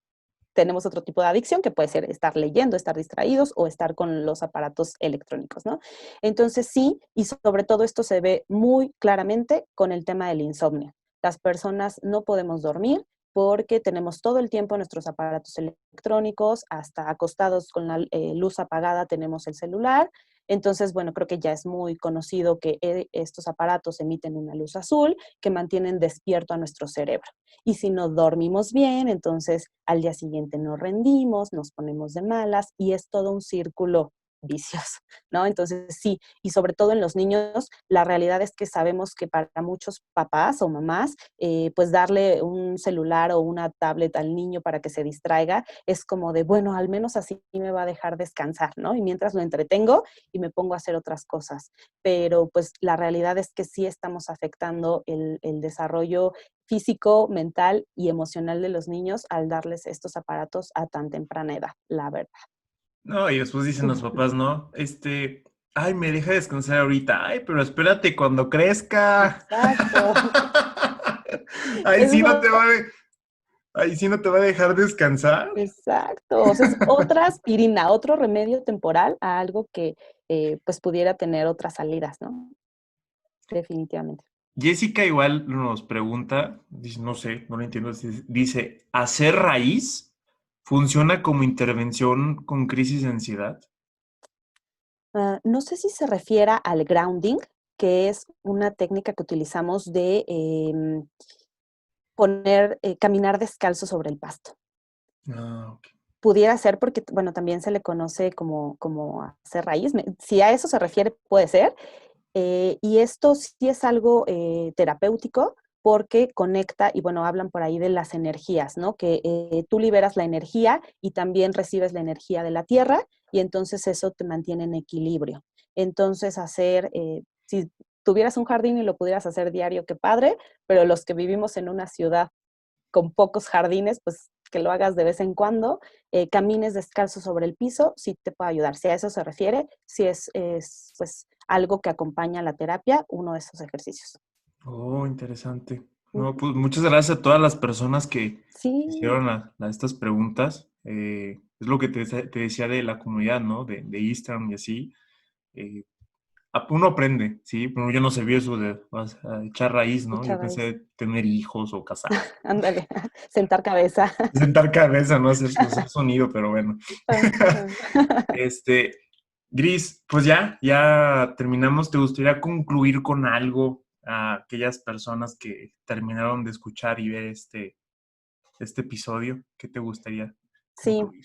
tenemos otro tipo de adicción que puede ser estar leyendo, estar distraídos o estar con los aparatos electrónicos, ¿no? Entonces sí, y sobre todo esto se ve muy claramente con el tema del insomnio. Las personas no podemos dormir porque tenemos todo el tiempo nuestros aparatos electrónicos, hasta acostados con la luz apagada tenemos el celular. Entonces, bueno, creo que ya es muy conocido que estos aparatos emiten una luz azul que mantienen despierto a nuestro cerebro. Y si no dormimos bien, entonces al día siguiente no rendimos, nos ponemos de malas y es todo un círculo vicioso, ¿no? Entonces sí, y sobre todo en los niños, la realidad es que sabemos que para muchos papás o mamás, pues darle un celular o una tablet al niño para que se distraiga es como de, bueno, al menos así me va a dejar descansar, ¿no? Y mientras lo entretengo y me pongo a hacer otras cosas. Pero pues la realidad es que sí estamos afectando el desarrollo físico, mental y emocional de los niños al darles estos aparatos a tan temprana edad, la verdad. No, y después dicen los papás, ¿no? Ay, me deja descansar ahorita. Ay, pero espérate cuando crezca. Exacto. Ay, sí no Eso, te va ay, sí no te va a dejar descansar. exacto. O sea, es otra aspirina, otro remedio temporal a algo que pues pudiera tener otras salidas, ¿no? Definitivamente. Jessica igual nos pregunta, dice, no sé, no lo entiendo, dice, ¿hacer raíz funciona como intervención con crisis de ansiedad? No sé si se refiera al grounding, que es una técnica que utilizamos de caminar descalzo sobre el pasto. Ah, ok. Pudiera ser porque, bueno, también se le conoce como hacer raíz. Si a eso se refiere, puede ser. Y esto sí es algo terapéutico porque conecta, y bueno, hablan por ahí de las energías, ¿no? Que tú liberas la energía y también recibes la energía de la tierra y entonces eso te mantiene en equilibrio. Entonces si tuvieras un jardín y lo pudieras hacer diario, qué padre, pero los que vivimos en una ciudad con pocos jardines, pues que lo hagas de vez en cuando, camines descalzo sobre el piso, sí te puede ayudar. Si a eso se refiere, si es pues algo que acompaña la terapia, uno de esos ejercicios. Oh, interesante. No, Ujú. pues muchas gracias a todas las personas que Sí, hicieron estas preguntas. Es lo que te decía de la comunidad, ¿no? De Instagram y así. Eh, Uno aprende, ¿sí? Pero yo no sabía eso de vas a echar raíz, ¿no? mucha Yo raíz. pensé tener hijos o casarse. Ándale, sentar cabeza. Sentar cabeza, no hacer sonido, pero bueno. Ajá. Este, Gris, pues ya terminamos. ¿Te gustaría concluir con algo a aquellas personas que terminaron de escuchar y ver este episodio? ¿Qué te gustaría Sí, concluir?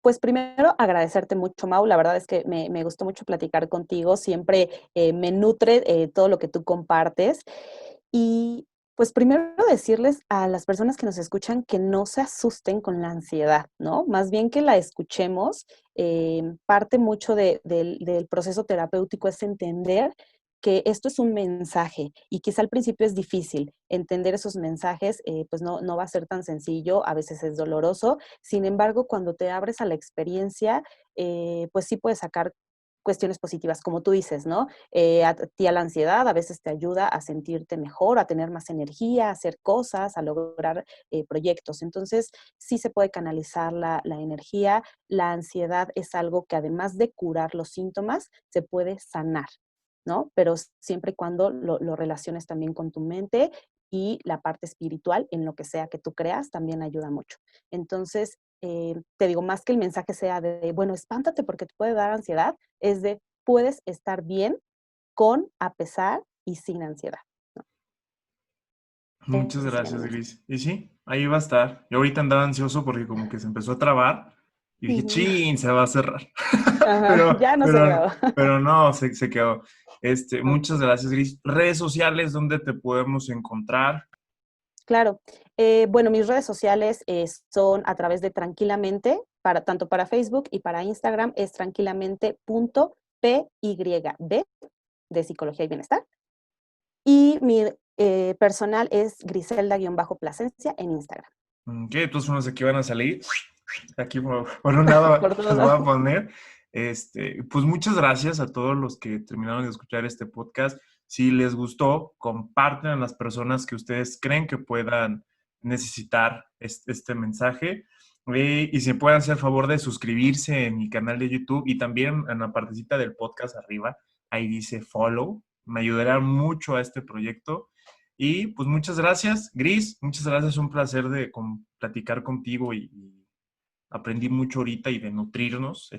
pues primero agradecerte mucho, Mau. La verdad es que me gustó mucho platicar contigo. Siempre me nutre todo lo que tú compartes. Y pues primero decirles a las personas que nos escuchan que no se asusten con la ansiedad, ¿no? Más bien que la escuchemos. Parte mucho del proceso terapéutico es entender que esto es un mensaje y quizá al principio es difícil entender esos mensajes, pues no va a ser tan sencillo, a veces es doloroso. Sin embargo, cuando te abres a la experiencia, pues sí puedes sacar cuestiones positivas, como tú dices, ¿no? A ti a la ansiedad a veces te ayuda a sentirte mejor, a tener más energía, a hacer cosas, a lograr proyectos. Entonces, sí se puede canalizar la energía. La ansiedad es algo que además de curar los síntomas, se puede sanar, ¿no? Pero siempre y cuando lo relaciones también con tu mente y la parte espiritual en lo que sea que tú creas, también ayuda mucho. Entonces, te digo, más que el mensaje sea de, bueno, espántate porque te puede dar ansiedad, es de, puedes estar bien con, a pesar y sin ansiedad, ¿no? Muchas Ese sería mi gracias, mensaje. Gris. Y sí, ahí va a estar. Yo ahorita andaba ansioso porque como que se empezó a trabar y dije, Ujú. chin, se va a cerrar. Ajá, Pero, ya no se pero, grabó. pero no, se quedó. Muchas Ok. gracias, Gris. Redes sociales, ¿dónde te podemos encontrar? Claro. Bueno, mis redes sociales son a través de Tranquilamente, tanto para Facebook y para Instagram, es tranquilamente.pyb de Psicología y Bienestar. Y mi personal es Griselda-Plasencia en Instagram. ¿Qué? Tus unos aquí van a salir. Aquí por un lado Por todos los voy lados. a poner. Pues muchas gracias a todos los que terminaron de escuchar este podcast. Si les gustó, comparten a las personas que ustedes creen que puedan necesitar este mensaje. Y si me pueden hacer favor de suscribirse en mi canal de YouTube y también en la partecita del podcast arriba, ahí dice follow. Me ayudará mucho a este proyecto. Y pues muchas gracias, Gris. Muchas gracias. Un placer de platicar contigo y aprendí mucho ahorita y de nutrirnos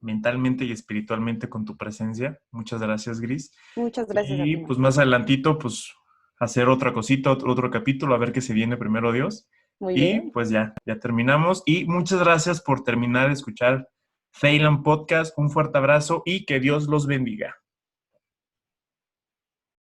mentalmente y espiritualmente con tu presencia. Muchas gracias, Gris. Muchas gracias a Y ti, pues Mike. más adelantito, pues hacer otra cosita, otro capítulo, a ver qué se viene primero Dios. Muy Y bien. pues ya terminamos. Y muchas gracias por terminar de escuchar Phelan Podcast. Un fuerte abrazo y que Dios los bendiga.